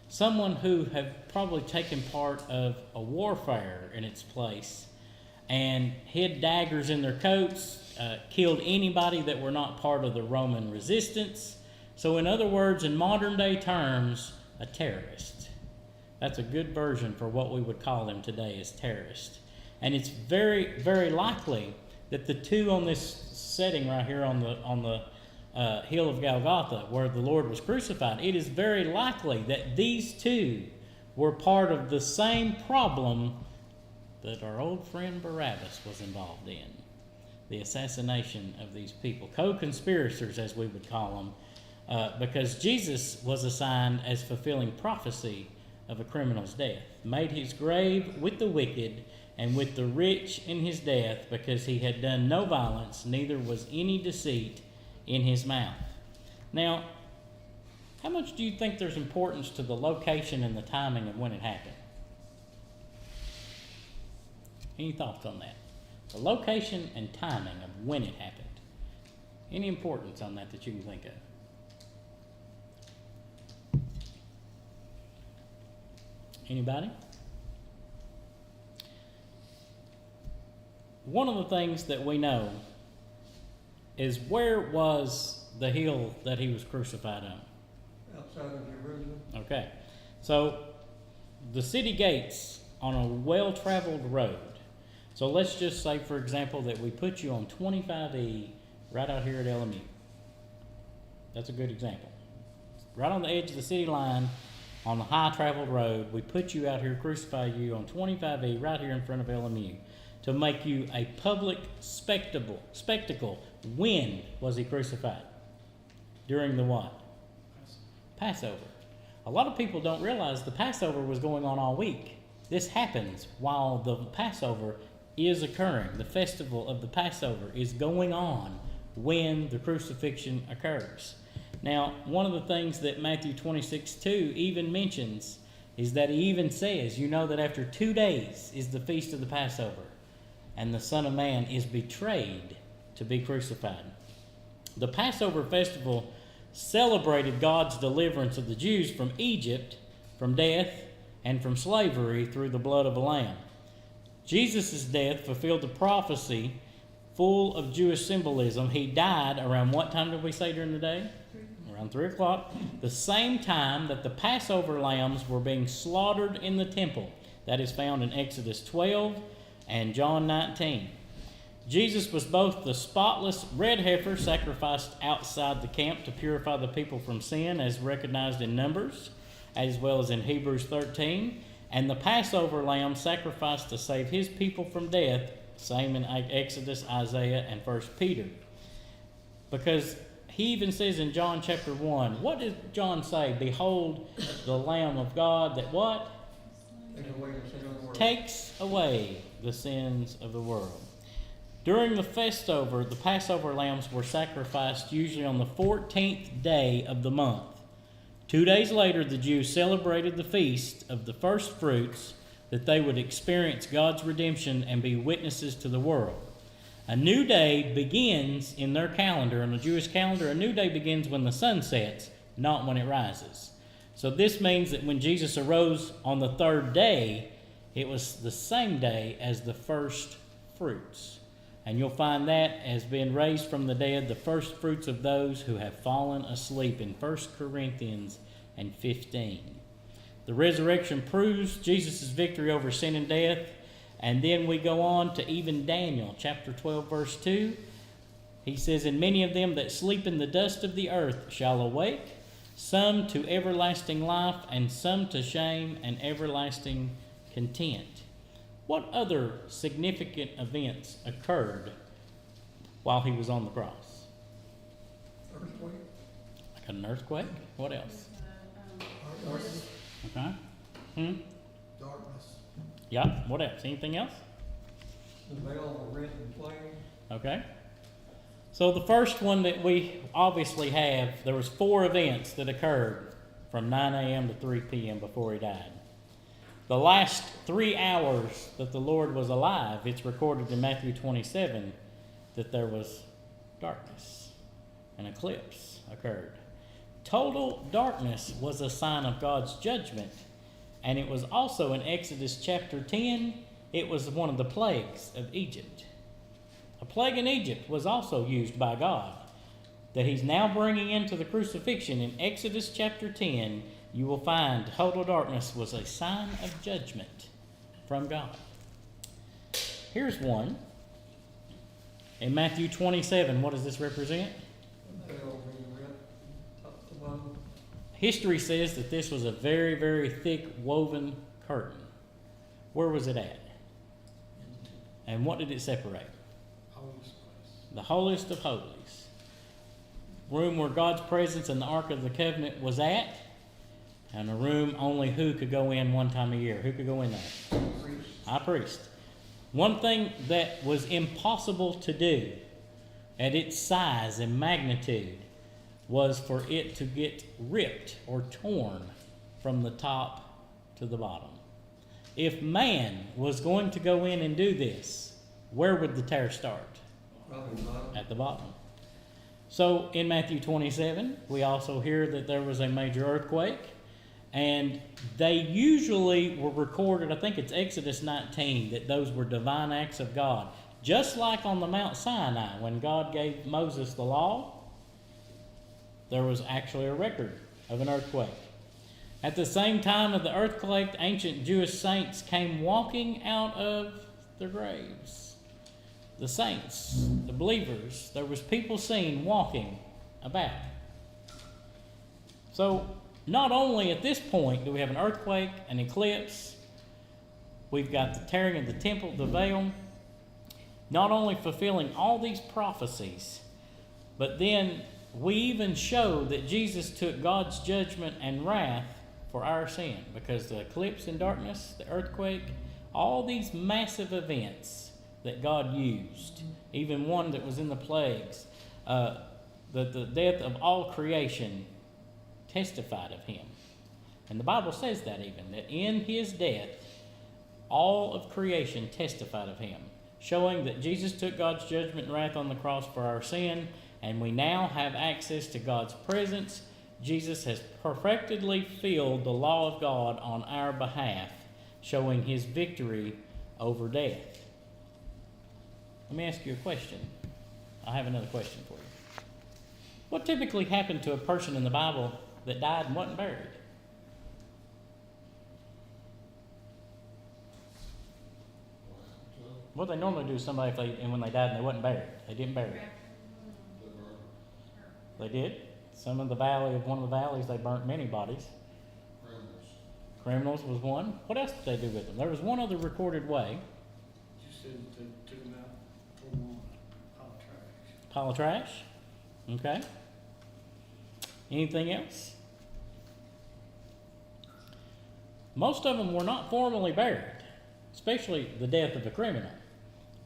S1: Someone who have probably taken part of a warfare in its place and hid daggers in their coats, killed anybody that were not part of the Roman resistance. So in other words, in modern day terms, a terrorist. That's a good version for what we would call them today as terrorists. And it's very, very likely that the two on this setting right here on hill of Golgotha, where the Lord was crucified, it is very likely that these two were part of the same problem that our old friend Barabbas was involved in. The assassination of these people. Co-conspirators, as we would call them, because Jesus was assigned as fulfilling prophecy of a criminal's death. Made his grave with the wicked and with the rich in his death, because he had done no violence, neither was any deceit in his mouth. Now, how much do you think there's importance to the location and the timing of when it happened? Any thoughts on that? The location and timing of when it happened. Any importance on that you can think of? Anybody? One of the things that we know is, where was the hill that he was crucified on?
S2: Outside of Jerusalem.
S1: Okay. So the city gates on a well-traveled road. So let's just say, for example, that we put you on 25E right out here at LMU. That's a good example. Right on the edge of the city line, on the high-traveled road, we put you out here, crucify you on 25E right here in front of LMU to make you a public spectacle. When was he crucified? During the what? Passover. A lot of people don't realize the Passover was going on all week. This happens while the Passover is occurring. The festival of the Passover is going on when the crucifixion occurs. Now, one of the things that Matthew 26:2 even mentions is that he even says, you know that after 2 days is the feast of the Passover, and the Son of Man is betrayed to be crucified. The Passover festival celebrated God's deliverance of the Jews from Egypt, from death, and from slavery through the blood of a lamb. Jesus' death fulfilled the prophecy full of Jewish symbolism. He died around what time did we say during the day? Around 3 o'clock. The same time that the Passover lambs were being slaughtered in the temple. That is found in Exodus 12 and John 19. Jesus was both the spotless red heifer sacrificed outside the camp to purify the people from sin, as recognized in Numbers, as well as in Hebrews 13, and the Passover lamb sacrificed to save his people from death, same in Exodus, Isaiah, and 1 Peter. Because he even says in John chapter 1, what did John say? Behold, the Lamb of God that what? Takes away the sins of the world. During the Passover lambs were sacrificed usually on the 14th day of the month. 2 days later, the Jews celebrated the feast of the first fruits, that they would experience God's redemption and be witnesses to the world. A new day begins in their calendar, in the Jewish calendar, a new day begins when the sun sets, not when it rises. So this means that when Jesus arose on the third day, it was the same day as the first fruits. And you'll find that as being raised from the dead, the first fruits of those who have fallen asleep in 1 Corinthians and 15. The resurrection proves Jesus' victory over sin and death. And then we go on to even Daniel chapter 12 verse 2. He says, and many of them that sleep in the dust of the earth shall awake, some to everlasting life, and some to shame and everlasting content. What other significant events occurred while he was on the cross?
S2: Earthquake.
S1: Like an earthquake? What else?
S5: Darkness.
S1: Okay.
S5: Darkness.
S1: Yeah. What else? Anything else?
S2: The veil of rent and flame.
S1: Okay. So the first one that we obviously have, there was 4 events that occurred from 9 a.m. to 3 p.m. before he died. The last 3 hours that the Lord was alive, it's recorded in Matthew 27 that there was darkness. An eclipse occurred. Total darkness was a sign of God's judgment. And it was also in Exodus chapter 10, it was one of the plagues of Egypt. A plague in Egypt was also used by God that he's now bringing into the crucifixion. In Exodus chapter 10, you will find total darkness was a sign of judgment from God. Here's one. In Matthew 27, what does this represent?
S2: veil being ripped up the bottom.
S1: History says that this was a very, very thick woven curtain. Where was it at? And what did it separate? The holiest of holies. Room where God's presence and the Ark of the Covenant was at, and a room only who could go in one time a year. Who could go in there? High priest. One thing that was impossible to do at its size and magnitude was for it to get ripped or torn from the top to the bottom. If man was going to go in and do this, where would the tear start?
S2: Probably bottom.
S1: At the bottom. So in Matthew 27, we also hear that there was a major earthquake, and they usually were recorded, I think it's Exodus 19, that those were divine acts of God. Just like on the Mount Sinai, when God gave Moses the law, there was actually a record of an earthquake. At the same time of the earthquake, ancient Jewish saints came walking out of their graves. The saints, the believers, there was people seen walking about. So, not only at this point do we have an earthquake, an eclipse, we've got the tearing of the temple, the veil, not only fulfilling all these prophecies, but then we even show that Jesus took God's judgment and wrath for our sin, because the eclipse and darkness, the earthquake, all these massive events that God used, even one that was in the plagues, the death of all creation testified of him. And the Bible says that even, that in his death, all of creation testified of him, showing that Jesus took God's judgment and wrath on the cross for our sin, and we now have access to God's presence. Jesus has perfectly fulfilled the law of God on our behalf, showing his victory over death. Let me ask you a question. I have another question for you. What typically happened to a person in the Bible that died and wasn't buried? What they normally do is somebody, and when they died and they wasn't buried, they didn't bury them. They did. Some of the one of the valleys, they burnt many bodies. Criminals was one. What else did they do with them? There was one other recorded way.
S6: You said they took them out, threw them on a
S1: Pile of trash. Okay. Anything else? Most of them were not formally buried, especially the death of a criminal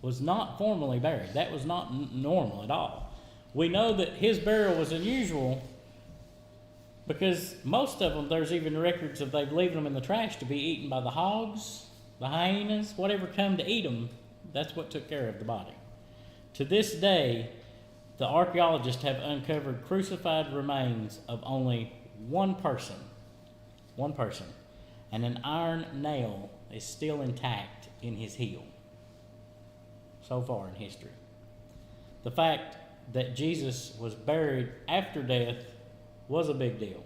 S1: was not formally buried. That was not normal at all. We know that his burial was unusual because most of them, there's even records of they've leaving them in the trash to be eaten by the hogs, the hyenas, whatever come to eat them. That's what took care of the body. To this day, the archaeologists have uncovered crucified remains of only one person, and an iron nail is still intact in his heel. So far in history. The fact that Jesus was buried after death was a big deal.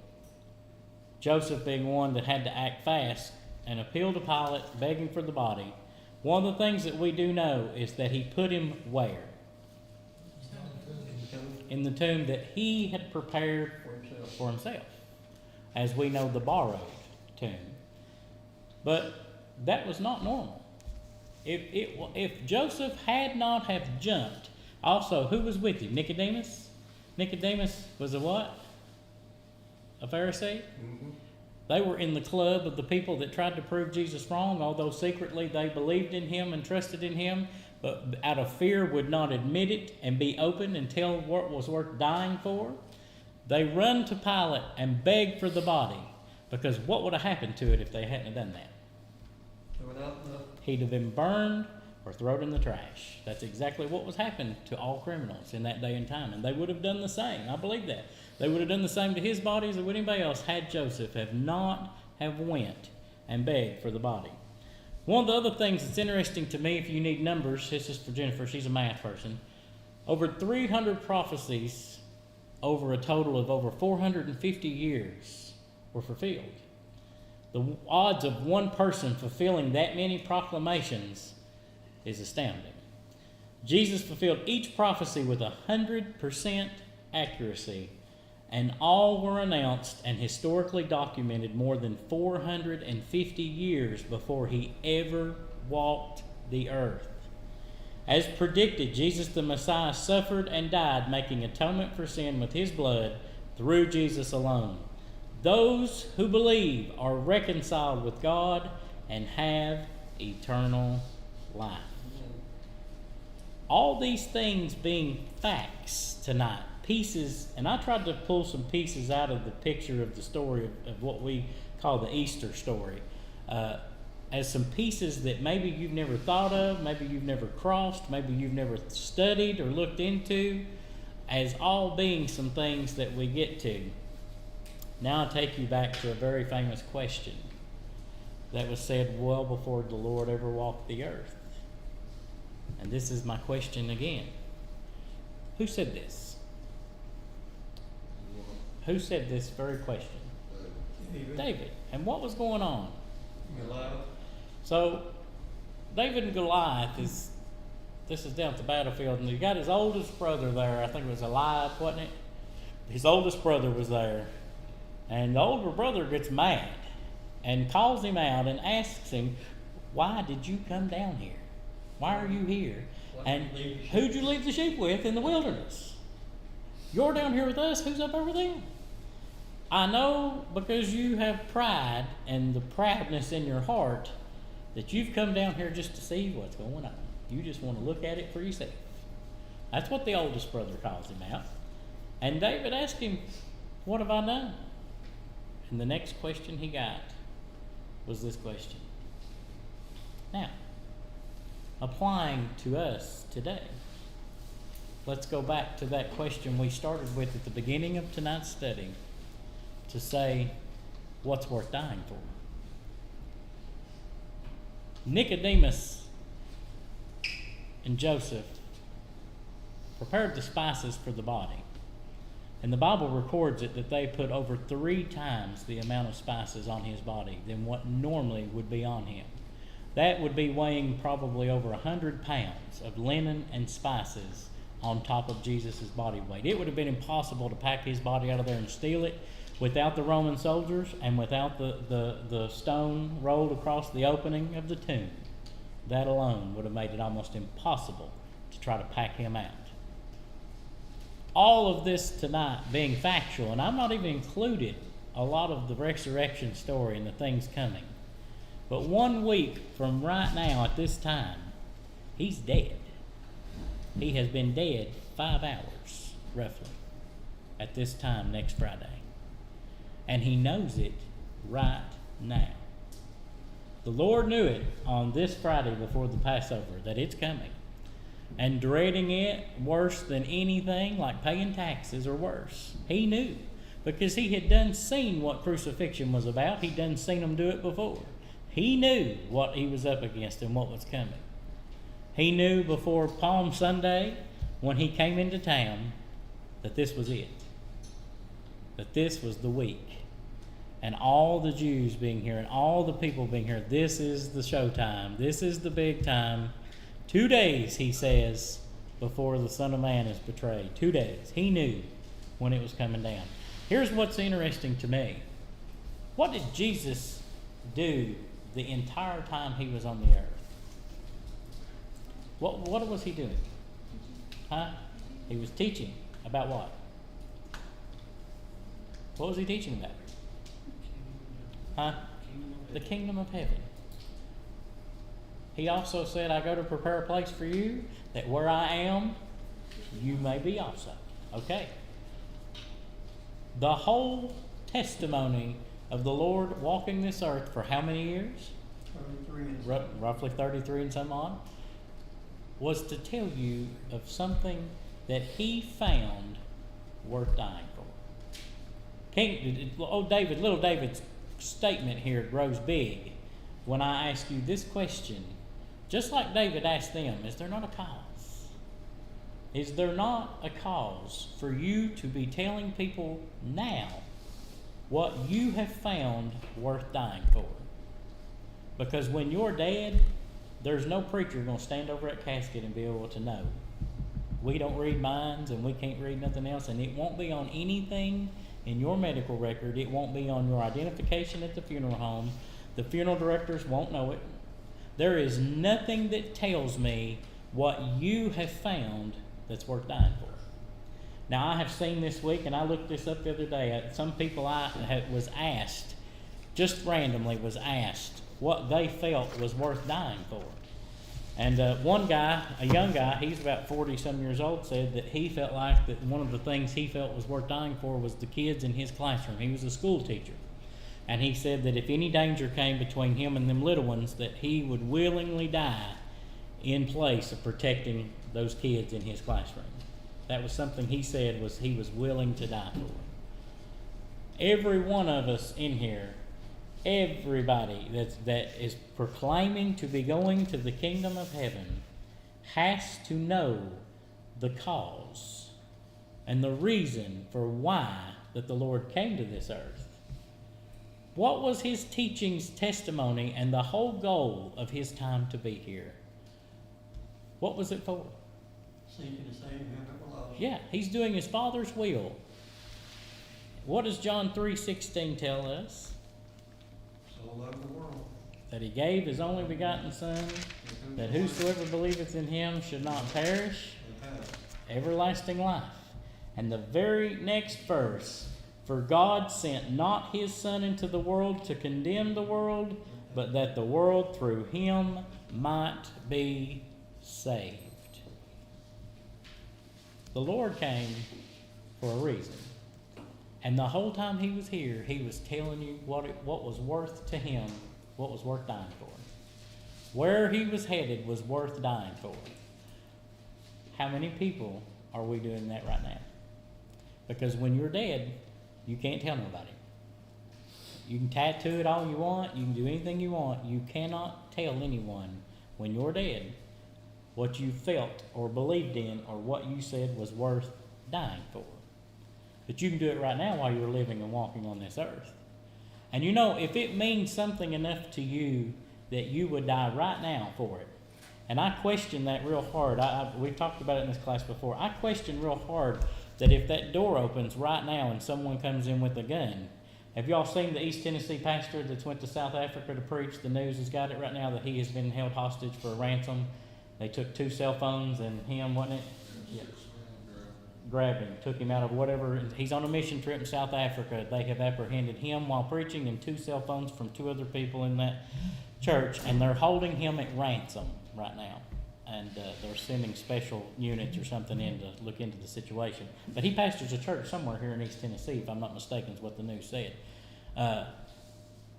S1: Joseph being one that had to act fast and appeal to Pilate, begging for the body. One of the things that we do know is that he put him where? In the tomb that he had prepared for himself. As we know, the borrowed tomb. But that was not normal. If Joseph had not have jumped, also, who was with him? Nicodemus? Nicodemus was a what? A Pharisee?
S4: Mm-hmm.
S1: They were in the club of the people that tried to prove Jesus wrong, although secretly they believed in him and trusted in him, but out of fear would not admit it and be open and tell what was worth dying for. They run to Pilate and beg for the body, because what would have happened to it if they hadn't done that? He'd have been burned or thrown in the trash. That's exactly what was happened to all criminals in that day and time. And they would have done the same. I believe that. They would have done the same to his body as would anybody else had Joseph have not have went and begged for the body. One of the other things that's interesting to me, if you need numbers, this is for Jennifer, she's a math person. Over 300 prophecies over a total of over 450 years were fulfilled. The odds of one person fulfilling that many proclamations is astounding. Jesus fulfilled each prophecy with 100% accuracy, and all were announced and historically documented more than 450 years before he ever walked the earth. As predicted, Jesus the Messiah suffered and died, making atonement for sin with his blood through Jesus alone. Those who believe are reconciled with God and have eternal life. All these things being facts tonight, pieces, and I tried to pull some pieces out of the picture of the story of what we call the Easter story, as some pieces that maybe you've never thought of, maybe you've never crossed, maybe you've never studied or looked into, as all being some things that we get to. Now I take you back to a very famous question that was said well before the Lord ever walked the earth. And this is my question again. Who said this? Who said this very question? David. And what was going on?
S2: Goliath.
S1: So, David and Goliath this is down at the battlefield, and he got his oldest brother there. I think it was Eliab, wasn't it? His oldest brother was there. And the older brother gets mad and calls him out and asks him, why did you come down here? Why are you here? And who'd you leave the sheep with in the wilderness? You're down here with us. Who's up over there? I know because you have pride and the proudness in your heart that you've come down here just to see what's going on. You just want to look at it for yourself. That's what the oldest brother calls him out. And David asked him, what have I done? And the next question he got was this question. Now, applying to us today, let's go back to that question we started with at the beginning of tonight's study to say, what's worth dying for? Nicodemus and Joseph prepared the spices for the body. And the Bible records it that they put over 3 times the amount of spices on his body than what normally would be on him. That would be weighing probably over 100 pounds of linen and spices on top of Jesus' body weight. It would have been impossible to pack his body out of there and steal it without the Roman soldiers and without the stone rolled across the opening of the tomb. That alone would have made it almost impossible to try to pack him out. All of this tonight being factual, and I'm not even included a lot of the resurrection story and the things coming. But 1 week from right now at this time, he's dead. He has been dead 5 hours, roughly, at this time next Friday. And he knows it right now. The Lord knew it on this Friday before the Passover, that it's coming. And dreading it worse than anything, like paying taxes or worse. He knew, because he had seen what crucifixion was about. He'd seen them do it before. He knew what he was up against and what was coming. He knew before Palm Sunday, when he came into town, that this was it. That this was the week. And all the Jews being here and all the people being here, this is the showtime. This is the big time. 2 days, he says, before the Son of Man is betrayed. 2 days. He knew when it was coming down. Here's what's interesting to me. What did Jesus do the entire time he was on the earth? What was he doing? Huh? He was teaching about what? What was he teaching about? Huh? The kingdom of heaven. He also said, I go to prepare a place for you, that where I am, you may be also. Okay. The whole testimony of the Lord walking this earth for how many years?
S2: 33 and some.
S1: Roughly 33 and some odd. Was to tell you of something that he found worth dying for. Little David's statement here grows big when I ask you this question. Just like David asked them, is there not a cause? Is there not a cause for you to be telling people now what you have found worth dying for? Because when you're dead, there's no preacher going to stand over that casket and be able to know We don't read minds, and we can't read nothing else, and it won't be on anything in your medical record. It won't be on your identification at the funeral home. The funeral directors won't know it. There is nothing that tells me what you have found that's worth dying for. Now, I have seen this week, and I looked this up the other day. Some people was asked, just randomly was asked, what they felt was worth dying for. And one guy, a young guy, he's about 40-some years old, said that he felt like that one of the things he felt was worth dying for was the kids in his classroom. He was a school teacher. And he said that if any danger came between him and them little ones, that he would willingly die in place of protecting those kids in his classroom. That was something he said was he was willing to die for. Every one of us in here, everybody that is proclaiming to be going to the kingdom of heaven has to know the cause and the reason for why that the Lord came to this earth. What was his teaching's testimony and the whole goal of his time to be here? What was it for?
S2: Seeking to save him that were lost.
S1: Yeah, he's doing his Father's will. What does John 3:16 tell us?
S4: So love the world.
S1: That he gave his only begotten Son, that whosoever believeth in him should not perish, everlasting life. And the very next verse, for God sent not his Son into the world to condemn the world, but that the world through him might be saved. The Lord came for a reason. And the whole time he was here, he was telling you what was worth to him, what was worth dying for. Where he was headed was worth dying for. How many people are we doing that right now? Because when you're dead, you can't tell nobody. You can tattoo it all you want, you can do anything you want. You cannot tell anyone when you're dead what you felt or believed in or what you said was worth dying for. But you can do it right now while you're living and walking on this earth. And you know, if it means something enough to you that you would die right now for it, and I question that real hard. We've talked about it in this class before. I question real hard that if that door opens right now and someone comes in with a gun. Have y'all seen the East Tennessee pastor that's went to South Africa to preach? The news has got it right now that he has been held hostage for a ransom. They took 2 cell phones and him, wasn't it? Yeah. Grabbed him, took him out of whatever. He's on a mission trip in South Africa. They have apprehended him while preaching and 2 cell phones from 2 other people in that church, and they're holding him at ransom right now. And they're sending special units or something in to look into the situation. But he pastors a church somewhere here in East Tennessee, if I'm not mistaken, is what the news said.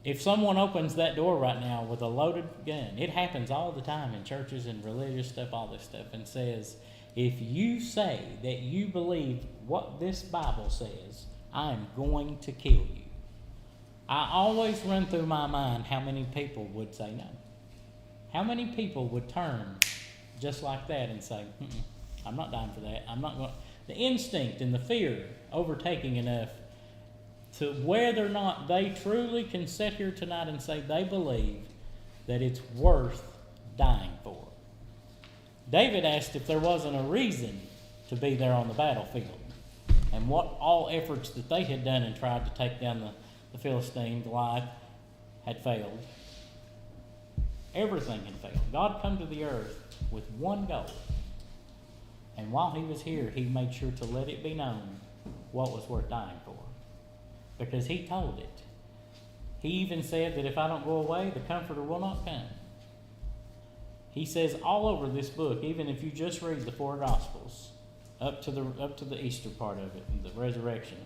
S1: If someone opens that door right now with a loaded gun, it happens all the time in churches and religious stuff, all this stuff, and says, if you say that you believe what this Bible says, I'm going to kill you. I always run through my mind how many people would say no. How many people would turn just like that and say, I'm not dying for that. I'm not going. The instinct and the fear overtaking enough to whether or not they truly can sit here tonight and say they believe that it's worth dying for. David asked if there wasn't a reason to be there on the battlefield, and what all efforts that they had done and tried to take down the Philistine, Goliath, had failed. Everything had failed. God come to the earth with one goal, and while he was here, he made sure to let it be known what was worth dying for, because he told it. He even said that if I don't go away, the Comforter will not come. He says all over this book, even if you just read the 4 Gospels, up to the Easter part of it, the resurrection,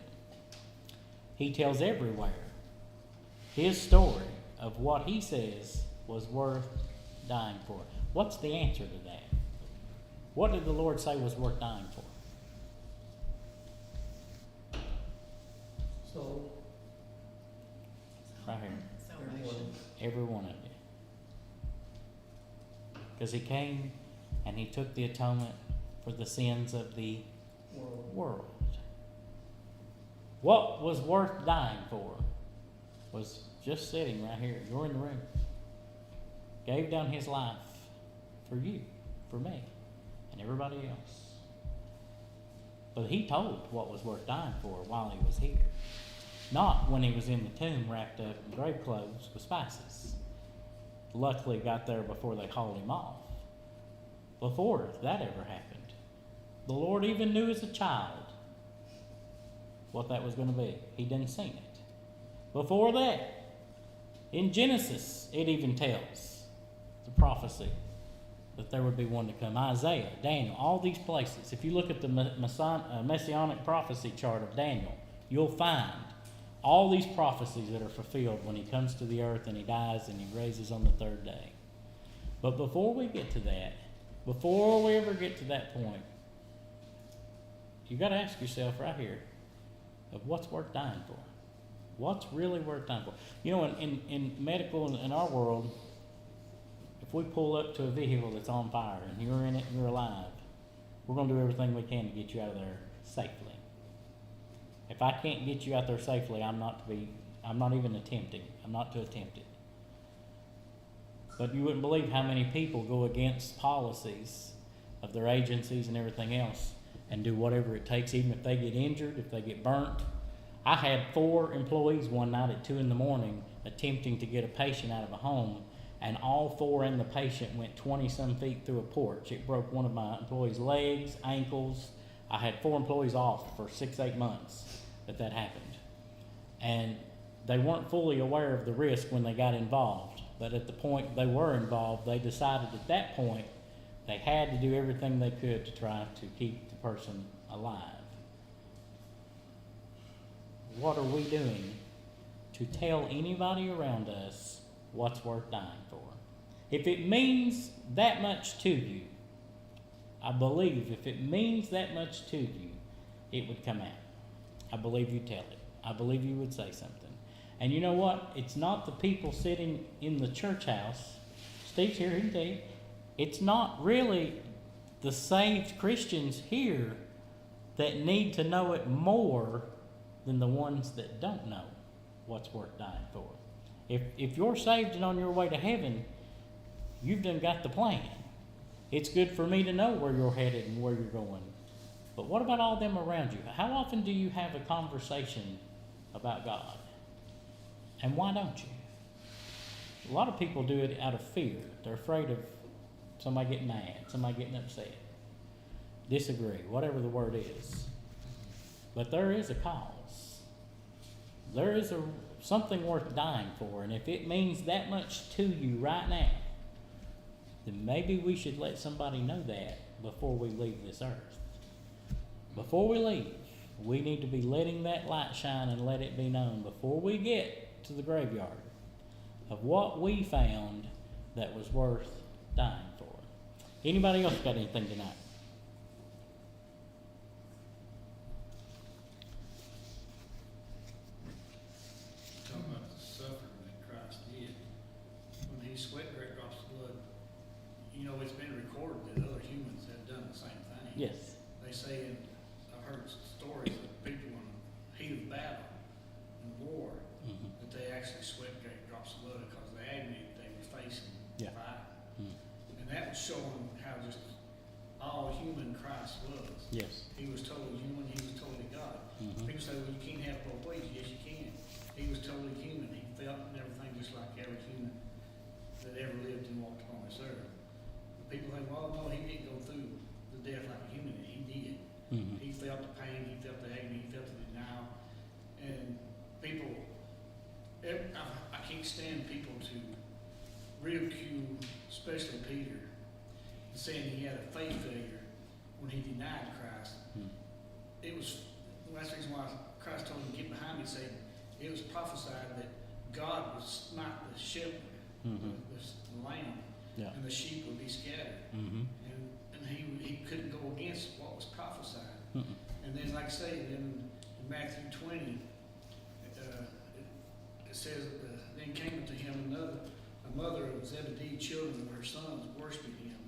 S1: he tells everywhere his story of what he says was worth dying for. What's the answer to that? What did the Lord say was worth dying for?
S5: So,
S1: Right here.
S5: everyone,
S1: Every one of you. Because he came and he took the atonement for the sins of the world. What was worth dying for was just sitting right here. You're in the room. Gave down his life for you, for me, and everybody else. But he told what was worth dying for while he was here. Not when he was in the tomb wrapped up in grave clothes with spices. Luckily got there before they hauled him off. Before that ever happened, the Lord even knew as a child what that was going to be. He didn't seen it. Before that, in Genesis, it even tells the prophecy that there would be one to come. Isaiah, Daniel, all these places. If you look at the messianic prophecy chart of Daniel, you'll find all these prophecies that are fulfilled when he comes to the earth and he dies and he raises on the third day. But before we get to that, before we ever get to that point, you've got to ask yourself right here of what's worth dying for. What's really worth dying for? You know, in medical, in our world, if we pull up to a vehicle that's on fire and you're in it and you're alive, we're going to do everything we can to get you out of there safely. If I can't get you out there safely, I'm not even attempting. I'm not to attempt it. But you wouldn't believe how many people go against policies of their agencies and everything else and do whatever it takes, even if they get injured, if they get burnt. I had 4 employees one night at 2 a.m. attempting to get a patient out of a home, and all 4 and the patient went 20-some feet through a porch. It broke one of my employees' legs, ankles. I had 4 employees off for 6-8 months that happened. And they weren't fully aware of the risk when they got involved. But at the point they were involved, they decided at that point they had to do everything they could to try to keep the person alive. What are we doing to tell anybody around us what's worth dying for? If it means that much to you, I believe if it means that much to you, it would come out. I believe you'd tell it. I believe you would say something. And you know what? It's not the people sitting in the church house. Steve's here, he can tell you. It's not really the saved Christians here that need to know it more than the ones that don't know what's worth dying for. If you're saved and on your way to heaven, you've done got the plan. It's good for me to know where you're headed and where you're going. But what about all them around you? How often do you have a conversation about God? And why don't you? A lot of people do it out of fear. They're afraid of somebody getting mad, somebody getting upset, disagree, whatever the word is. But there is a cause. There is something worth dying for. And if it means that much to you right now, then maybe we should let somebody know that before we leave this earth. Before we leave, we need to be letting that light shine and let it be known before we get to the graveyard of what we found that was worth dying for. Anybody else got anything tonight?
S6: Talking about the suffering that Christ did. When he sweat great drops of blood, you know, it's been recorded that other humans have done the same thing.
S1: Yes.
S6: They say, I've heard stories of people in the heat of battle and war, that they actually sweat great drops of blood because of the agony that they were facing.
S1: Yeah.
S6: Fire.
S1: Mm.
S6: And that was showing how just all human Christ was.
S1: Yes.
S6: He was totally human, he was totally God.
S1: Mhm.
S6: People say, well, you can't have both ways. Yes, you can. He was totally human. He felt and everything just like every human that ever lived and walked upon this earth. But people think, well, no, he didn't go through the death like a human. He did.
S1: Mhm.
S6: He felt the pain, he felt the agony, he felt the denial. And people, I can't stand people to ridicule, especially Peter, saying he had a faith failure when he denied Christ.
S1: Mm.
S6: It was, that's the reason why Christ told him to get behind me, saying it was prophesied that God would smite the shepherd,
S1: Mhm.
S6: the lamb,
S1: Yeah.
S6: and the sheep would be scattered.
S1: Mhm.
S6: And he couldn't go against what was prophesied.
S1: Mhm.
S6: And then, like I say, then in Matthew 20, it says, then came to him a mother of Zebedee's children and her sons, worshiping him,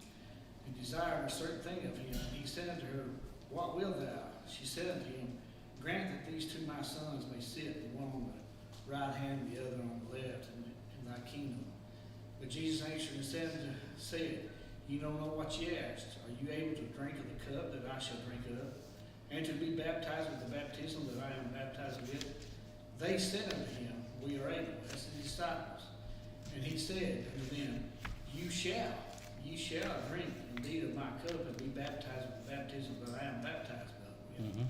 S6: and desired a certain thing of him. And he said unto her, what will thou? She said unto him, grant that these 2 my sons may sit, the one on the right hand and the other on the left, in thy kingdom. But Jesus answered and said, you don't know what ye asked. Are you able to drink of the cup that I shall drink of? and to be baptized with the baptism that I am baptized with. They said unto him, We are able. That's the disciples. And he said unto them, ye shall drink indeed of my cup and be baptized with the baptism that I am baptized with.
S1: Mm-hmm.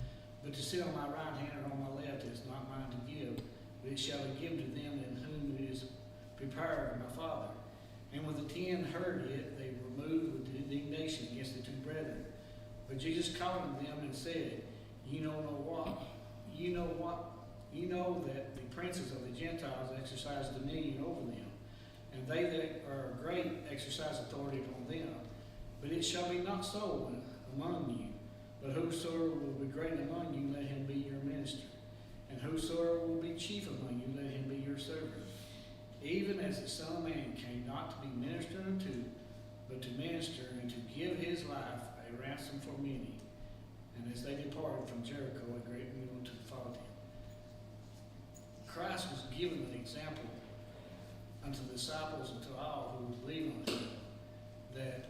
S6: But to sit on my right hand or on my left is not mine to give, but it shall be given to them in whom it is prepared of my Father. And when the 10 heard it, they were moved with indignation against the 2 brethren. But Jesus called unto them and said, Ye know that the princes of the Gentiles exercise dominion over them, and they that are great exercise authority upon them. But it shall be not so among you. But whosoever will be great among you, let him be your minister. And whosoever will be chief among you, let him be your servant. Even as the Son of Man came not to be ministered unto, but to minister and to give his life a ransom for many. And as they departed from Jericho, a great multitude followed him. Christ was given an example unto the disciples and to all who would believe on him, that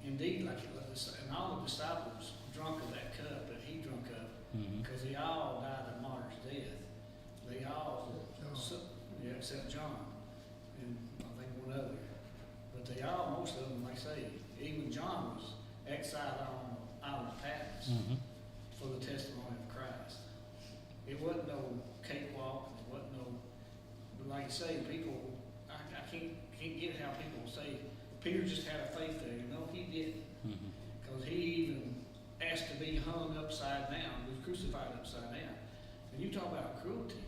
S6: indeed, and all the disciples drunk of that cup that he drunk of, because they all died a martyr's death. They all, except John, and I think one other. But they all, most of them, like I say, even John was exiled on the island of Patmos for the testimony of Christ. It wasn't no cakewalk. It wasn't no, but like you say, people, I can't get how people say Peter just had a faith failure. No, he didn't. Because he even asked to be hung upside down. He was crucified upside down. And you talk about cruelty.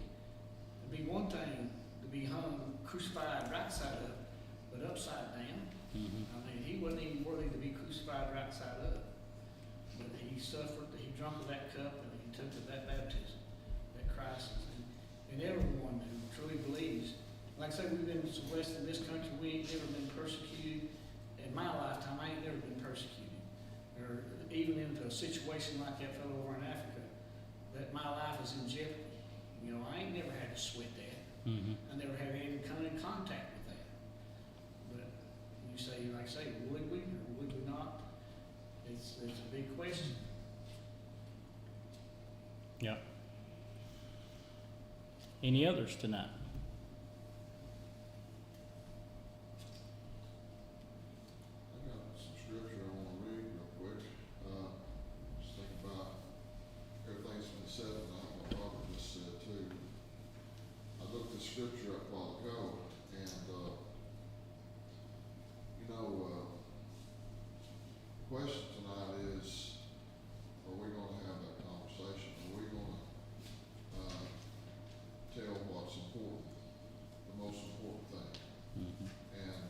S6: It'd be one thing to be hung, crucified right side up, but upside down. I mean, he wasn't even worthy to be crucified right side up. But he suffered, he drunk of that cup, and he took of that baptism, that Christ is. And everyone who truly believes, like I say, we've been so blessed in this country, we ain't never been persecuted. In my lifetime, I ain't never been persecuted. Or even into a situation like that fellow over in Africa, that my life is in jeopardy. You know, I ain't never had to sweat that. I never had any come in contact with that. But you say, like I say, would we or would we not? It's a big question.
S1: Yep. Any others tonight?
S7: I got some scripture I want to read real quick. Just think about everything's been said tonight, what Robert just said too. I looked the scripture up a while ago, and the question tonight is, are we going to have that conversation? Are we going to tell what's important, the most important thing? And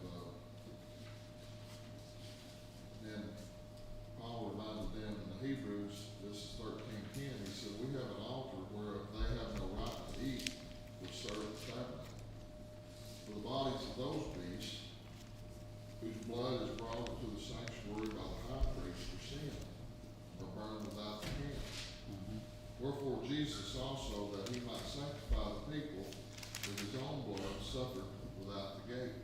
S7: then Paul reminded them in the Hebrews, this is 13:10, he said, we have an altar where they have no right to eat, which serve the tabernacle. For the bodies of those beasts, whose blood is brought into the sanctuary by the high priest for sin, are burned without the hand. Wherefore Jesus also, that he might sanctify the people with his own blood, suffered without the gate.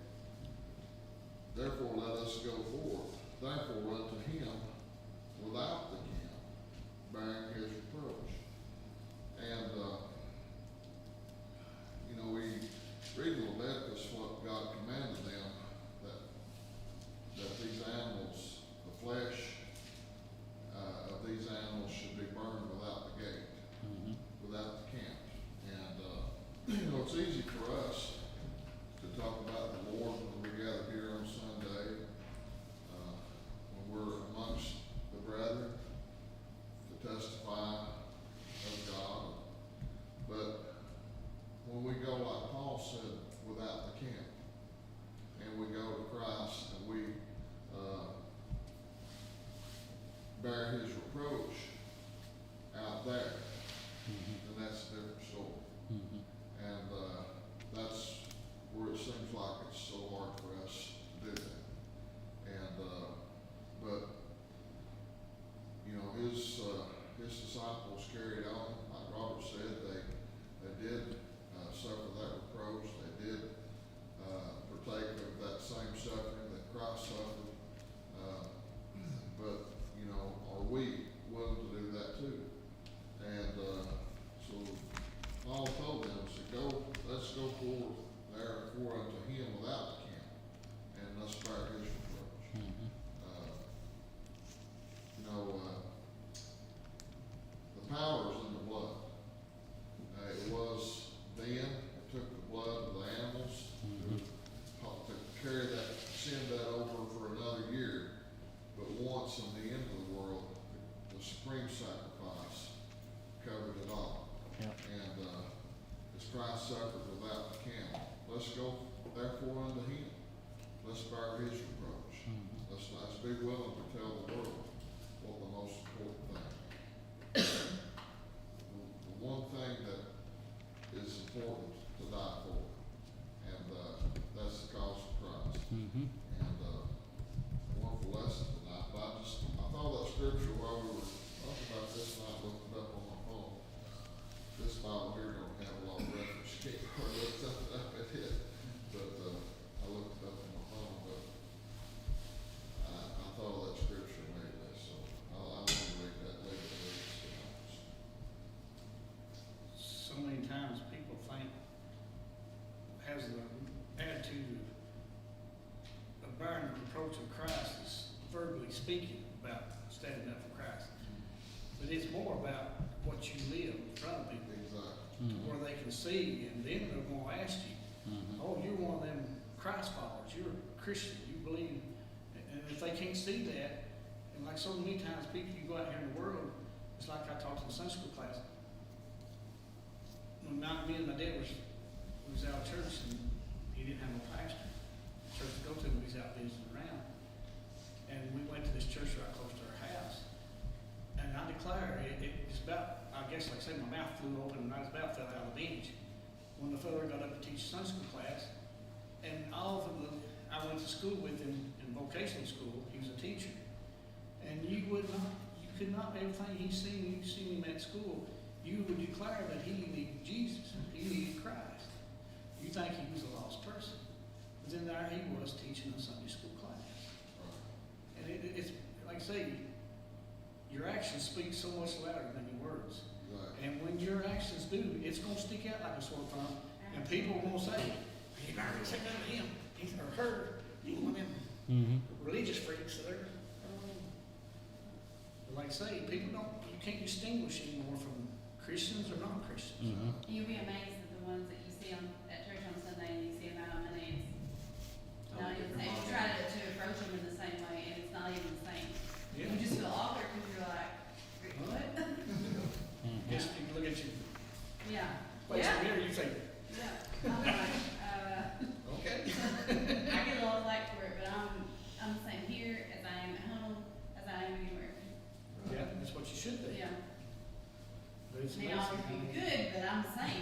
S7: Therefore let us go forth, therefore unto him without the camp, bearing his reproach. And, we read in Leviticus what God commanded them, that these animals, the flesh of these animals should be burned without the gate, without the camp. And, it's easy for us to talk about the Lord when we gather here on Sunday, when we're amongst the brethren, to testify of God. But when we go, like Paul said, let's bear his reproach.
S1: Mhm.
S7: You know, the power is in the blood. It was then, it took the blood of the animals
S1: Mhm.
S7: to carry that, send that over for another year. But once in the end of the world, the supreme sacrifice covered it all.
S1: Yep.
S7: And, as Christ suffered without the camel, let's go therefore unto him. Let's bear his reproach.
S1: Mhm.
S7: Let's be willing to tell the world what the most important thing. The one thing that is important to die for, and, that's the cause of Christ.
S1: Mhm.
S7: And, a wonderful lesson tonight, but I thought that scripture while we were talking about this, and I looked it up on my phone. This Bible here don't have a lot of reference, can't hardly look something up at it, but, I looked it up on my phone, but I thought of that scripture made this, so I want to read that later tonight.
S6: So many times people think, has the attitude of bearing the reproach of Christ is verbally speaking about standing up for Christ. But it's more about what you live in front of people,
S7: Exactly.
S1: Mhm.
S6: where they can see, and then they're gonna ask you,
S1: Mhm.
S6: oh, you're one of them Christ followers, you're a Christian, you believe. And if they can't see that, and like so many times people, you go out here in the world, it's like I taught in the Sunday school class. When me and my dad was out of church, and he didn't have no pastor, church to go to, when he was out visiting around. And we went to this church right close to our house. And I declare, it's about, I guess like I say, my mouth flew open and I was about fell out of the bench. When the fellow got up to teach Sunday school class, and all of them, I went to school with him in vocational school, he was a teacher. And you could not, everything you seen him at school, you would declare that he needed Jesus, he needed Christ. You think he was a lost person. But then there he was teaching a Sunday school class.
S7: Right.
S6: And it's, like I say, your actions speak so much louder than your words.
S7: Exactly.
S6: And when your actions do, it's going to stick out like a sore thumb. And people are going to say, you better say that to him, or her. You know, them
S1: Mhm.
S6: religious freaks that are. But like I say, people you can't distinguish anymore from Christians or non-Christians.
S1: Mhm.
S3: You'll be amazed at the ones that you see at church on Sunday and you see them out on Monday. It's not even the same. You try to approach them in the same way and it's not even the same.
S6: Yeah.
S3: You just feel awkward because you're like, what?
S1: Mhm.
S6: Just you look at you,
S3: Yeah.
S6: face
S3: Yeah.
S6: the mirror, you think,
S3: Yeah. I'm like,
S6: okay.
S3: I get a lot of flack for it, but I'm the same here as I am at home, as I am anywhere.
S6: Yeah, that's what you should do.
S3: Yeah.
S6: But it's
S3: May
S6: amazing.
S3: not always be good, but I'm the same.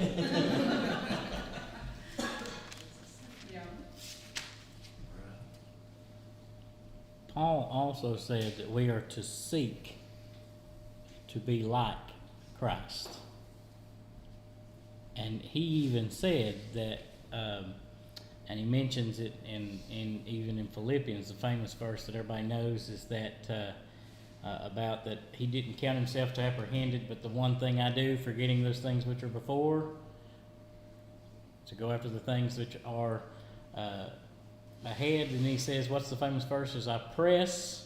S3: Yeah.
S1: Paul also said that we are to seek to be like Christ. And he even said that, and he mentions it in even in Philippians, the famous verse that everybody knows is that about that he didn't count himself to apprehended, but the one thing I do, forgetting those things which are before, to go after the things which are ahead. And he says, what's the famous verse? Is I press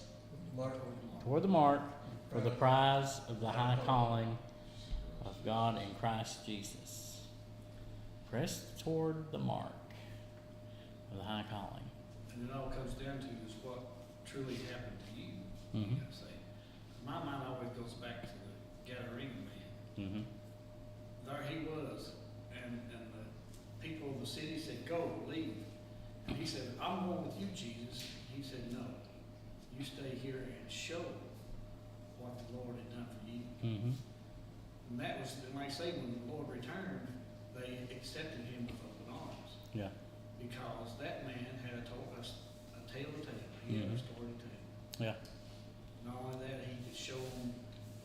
S1: toward the mark for the prize of the high calling of God in Christ Jesus. Press toward the mark of the high calling.
S6: And it all comes down to is what truly happened to you.
S1: Mhm.
S6: You gotta say. My mind always goes back to the Gadarene man.
S1: Mm-hmm.
S6: There he was, and the people of the city said, "Go, leave." And he said, "I'm going with you, Jesus." He said, "No, you stay here and show what the Lord had done for you."
S1: Mm-hmm.
S6: And that was, like I say, when the Lord returned, they accepted him with open arms.
S1: Yeah.
S6: Because that man had told us a tale to tell. He had a
S1: Mhm.
S6: story to tell.
S1: Yeah.
S6: Not only that, he could show them,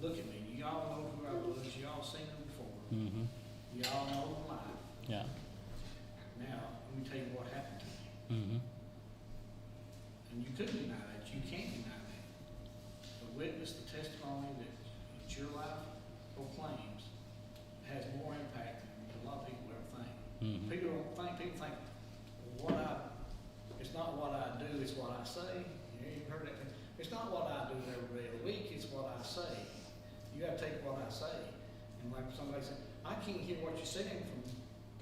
S6: look at me, y'all know who I was, y'all seen him before,
S1: Mm-hmm.
S6: y'all know my life.
S1: Yeah.
S6: Now, let me tell you what happened to me.
S1: Mm-hmm.
S6: And you couldn't deny that, you can't deny that. The witness, the testimony that your life proclaims has more impact than a lot of people ever think.
S1: Mm-hmm.
S6: People think, well, it's it's not what I do, it's what I say. You heard that? It's not what I do every day of the week, it's what I say. You gotta take what I say. And like somebody said, I can't hear what you're saying from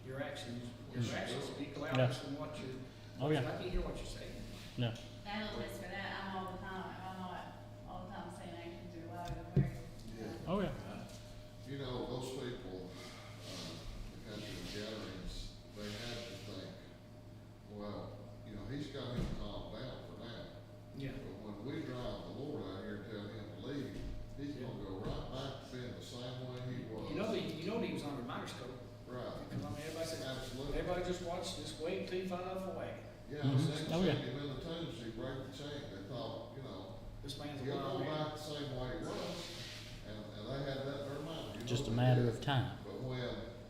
S6: your actions. Your actions speak louder than what you're,
S1: Oh, yeah.
S6: I can't hear what you're saying.
S1: No.
S3: Analysts for that, I'm all the time saying actions are louder than words.
S7: Yeah.
S1: Oh, yeah.
S7: You know, those people, that come to the gatherings, they have to think, well, you know, he's got him calmed down for now.
S6: Yeah.
S7: But when we drive the Lord out here and tell him to leave, he's gonna go right back to being the same way he was.
S6: You know he was under a microscope.
S7: Right.
S6: Because I mean, everybody says,
S7: Absolutely.
S6: everybody just watched this wave too far away.
S7: Yeah,
S1: Mhm.
S7: the same
S1: Oh, yeah.
S7: thing in the tombs, he break the chain, they thought, you know,
S6: This man's a
S7: he'll
S6: wild
S7: go
S6: man.
S7: back the same way he was, and they had that in their mind. You
S1: Just a
S7: know they
S1: matter
S7: did.
S1: of time.
S7: But when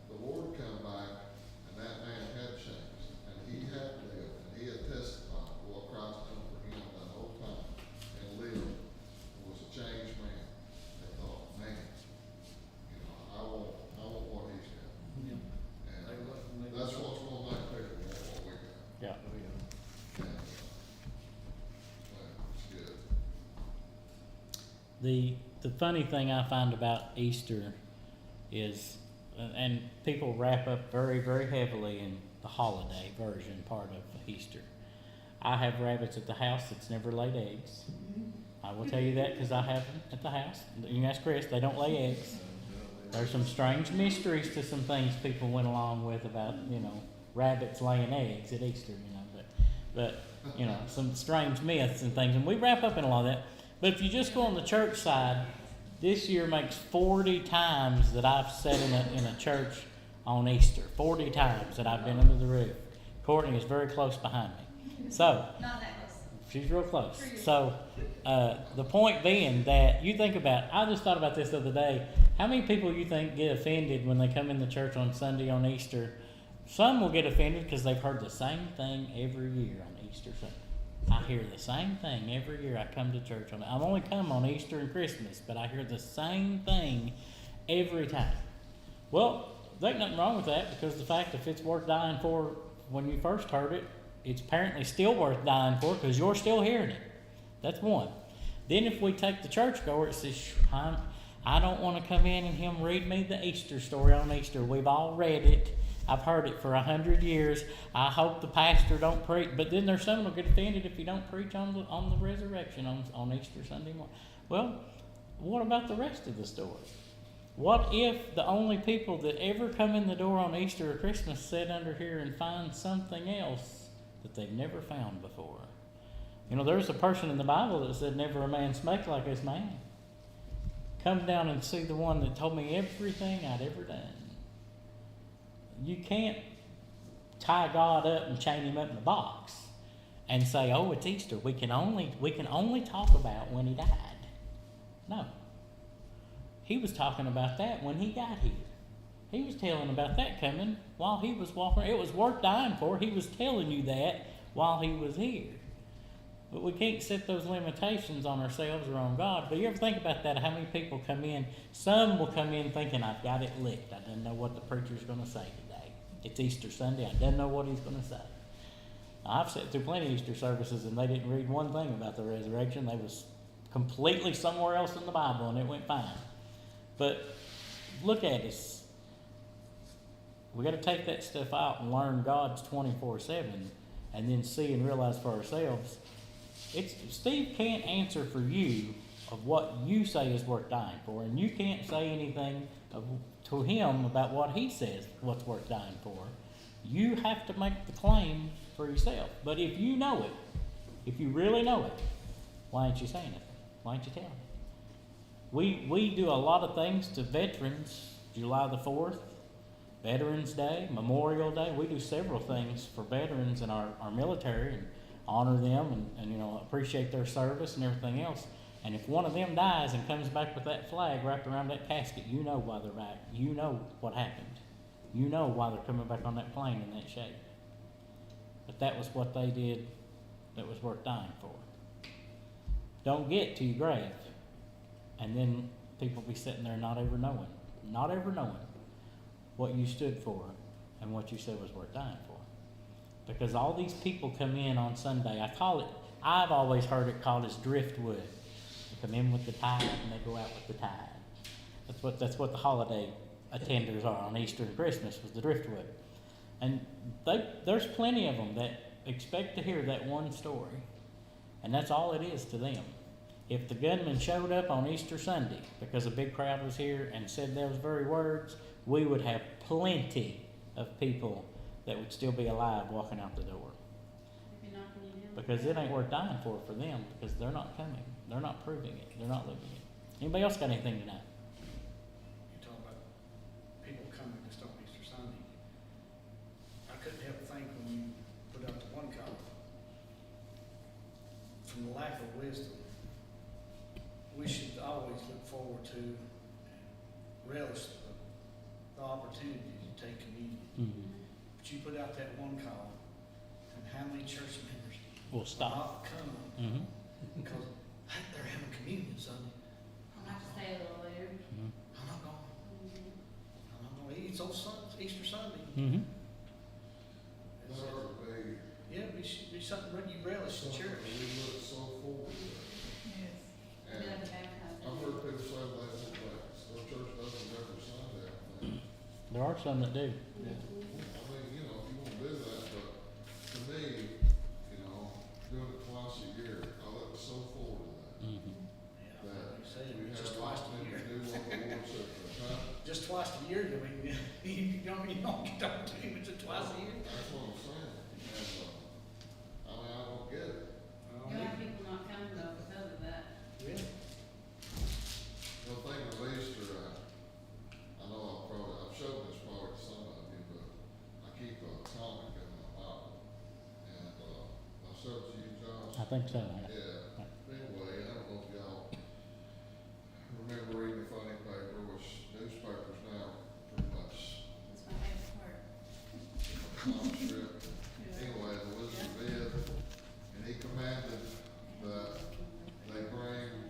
S7: the Lord come back, and that man had changed, and he had lived, and he had testified what Christ done for him that whole time, and lived, and was a changed man, they thought, man, you know, I want what he's got.
S6: Yeah.
S7: And
S6: They look-
S7: that's what's gonna make people want what we got.
S1: Yeah.
S7: And, well, it's good.
S1: The funny thing I find about Easter is, and people wrap up very, very heavily in the holiday version part of Easter. I have rabbits at the house that's never laid eggs. I will tell you that because I have them at the house. You can ask Chris, they don't lay eggs. There's some strange mysteries to some things people went along with about, you know, rabbits laying eggs at Easter, you know, but you know, some strange myths and things, and we wrap up in a lot of that. But if you just go on the church side, this year makes 40 times that I've sat in a church on Easter. 40 times that I've been under the roof. Courtney is very close behind me. So,
S3: Not that close.
S1: she's real close. So, the point being that you think about, I just thought about this the other day. How many people you think get offended when they come in the church on Sunday on Easter? Some will get offended because they've heard the same thing every year on Easter Sunday. I hear the same thing every year I come to church on. I've only come on Easter and Christmas, but I hear the same thing every time. Well, there's nothing wrong with that, because the fact if it's worth dying for when you first heard it, it's apparently still worth dying for because you're still hearing it. That's one. Then if we take the churchgoer, it says, I don't want to come in and him read me the Easter story on Easter. We've all read it. I've heard it for 100 years. I hope the pastor don't preach. But then there's some that'll get offended if you don't preach on the resurrection on Easter Sunday morning. Well, what about the rest of the story? What if the only people that ever come in the door on Easter or Christmas sit under here and find something else that they've never found before? You know, there's a person in the Bible that said, never a man spake like this man. Come down and see the one that told me everything I'd ever done. You can't tie God up and chain him up in a box and say, oh, it's Easter. We can only talk about when he died. No. He was talking about that when he got here. He was telling about that coming while he was walking. It was worth dying for. He was telling you that while he was here. But we can't set those limitations on ourselves or on God. But you ever think about that? How many people come in? Some will come in thinking, I've got it licked. I didn't know what the preacher's going to say today. It's Easter Sunday. I didn't know what he's going to say. I've sat through plenty of Easter services and they didn't read one thing about the resurrection. They was completely somewhere else in the Bible and it went fine. But look at us. We got to take that stuff out and learn God's 24/7 and then see and realize for ourselves. Steve can't answer for you of what you say is worth dying for, and you can't say anything to him about what he says what's worth dying for. You have to make the claim for yourself. But if you know it, if you really know it, why ain't you saying it? Why ain't you telling it? We do a lot of things to veterans. July the 4th, Veterans Day, Memorial Day. We do several things for veterans in our military and honor them and you know, appreciate their service and everything else. And if one of them dies and comes back with that flag wrapped around that casket, you know why they're back. You know what happened. You know why they're coming back on that plane in that shape. But that was what they did that was worth dying for. Don't get to your grave and then people be sitting there not ever knowing what you stood for and what you said was worth dying for. because all these people come in on Sunday. I've always heard it called as driftwood. They come in with the tide and they go out with the tide. That's what the holiday attenders are on Easter and Christmas, was the driftwood. And there's plenty of them that expect to hear that one story, and that's all it is to them. If the gunman showed up on Easter Sunday because a big crowd was here and said those very words, we would have plenty of people that would still be alive walking out the door.
S3: If you're knocking you down.
S1: Because it ain't worth dying for them, because they're not coming. They're not proving it. They're not living it. Anybody else got anything tonight?
S6: You talk about people coming just on Easter Sunday. I couldn't help but think when you put out the one column, from the lack of wisdom, we should always look forward to and relish the opportunity to take communion.
S1: Mm-hmm.
S6: But you put out that one column, and how many church members
S1: We'll
S6: are
S1: stop.
S6: not coming
S1: Mm-hmm.
S6: because hey, they're having communion Sunday.
S3: I'll have to stay a little later.
S1: Mm-hmm.
S6: I'm not going.
S3: Mhm.
S6: I'm not going to eat. It's on Easter Sunday.
S1: Mm-hmm.
S7: That ought to be,
S6: Yeah, it should be something that you relish in
S7: something
S6: church.
S7: we look so forward to.
S3: Yes.
S7: And
S3: Yeah, the baptizing.
S7: I've heard people say they won't practice, their church doesn't every Sunday, I think.
S1: There are some that do.
S7: I mean, you know, if you wanna do that, but to me, you know, doing it twice a year, I look so forward to that.
S1: Mm-hmm.
S6: Yeah,
S7: That
S6: like you say,
S7: we
S6: just
S7: have
S6: twice a
S7: opportunity
S6: year.
S7: to do what the Lord said for us, huh?
S6: Just twice a year, I mean, you don't get opportunity to twice a year.
S7: That's what I'm saying, and, I mean, I don't get it.
S3: You'll have people not coming though because of that.
S6: Really?
S7: The thing of Easter, I know I've shown this probably to some of you, but I keep a comic in my Bible, and, I showed it to you, Josh.
S1: I think so.
S7: Yeah, anyway, I don't know if y'all remember reading the funny paper, which newspapers now pretty much
S3: That's my favorite part.
S7: comic strip. Anyway, the Wizard of Ed, and he commanded that they bring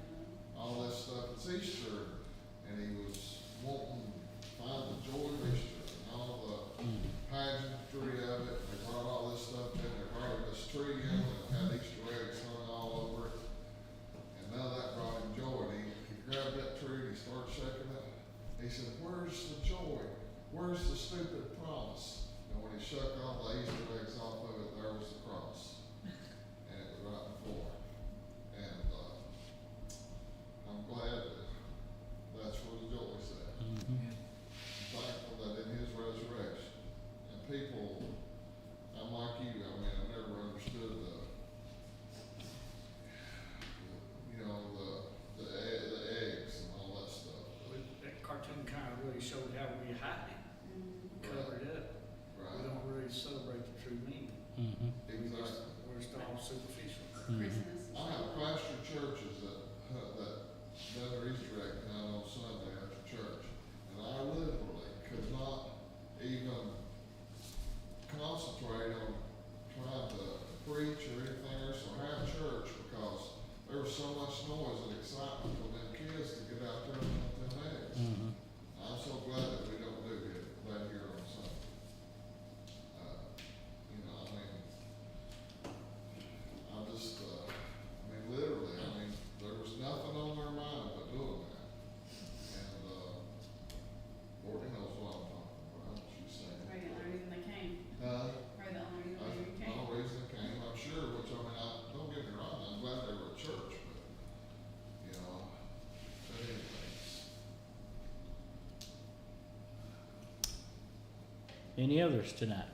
S7: all this stuff, it's Easter, and he was wanting to find the joy of Easter, and all the pageantry of it, they brought all this stuff in, they brought this tree in, and had Easter eggs hung all over it, and none of that brought him joy, and he grabbed that tree and he started shaking it, he said, where's the joy? Where's the stupid promise? And when he shook all the Easter eggs off of it, there was the cross, and it was right before him, and, I'm glad that that's where the joy is at.
S1: Mm-hmm.
S7: Thankful that in his resurrection, and people, I'm like you, I mean, I've never understood the eggs and all that stuff.
S6: That cartoon kind of really showed how we hide it, cover it up. We
S7: Right,
S6: don't really celebrate the true meaning.
S1: Mm-hmm.
S7: exactly.
S6: We're just all superficial.
S3: Christmas.
S7: I have pastored churches that done their Easter egg hunt on Sunday after church, and I literally could not even concentrate on trying to preach or anything else or have church because there was so much noise and excitement for them kids to get out there and hunt them eggs.
S1: Mm-hmm.
S7: I'm so glad that we don't do that here on Sunday. You know, I mean, literally, I mean, there was nothing on their mind but doing that. And, Lord knows what I'm talking about, she's saying.
S3: Probably the only reason they came. Probably the only reason
S7: That's
S3: they
S7: the
S3: came.
S7: only reason it came, I'm sure, which, I mean, don't get me wrong, I'm glad they were at church, but, you know, but anyways.
S1: Any others tonight?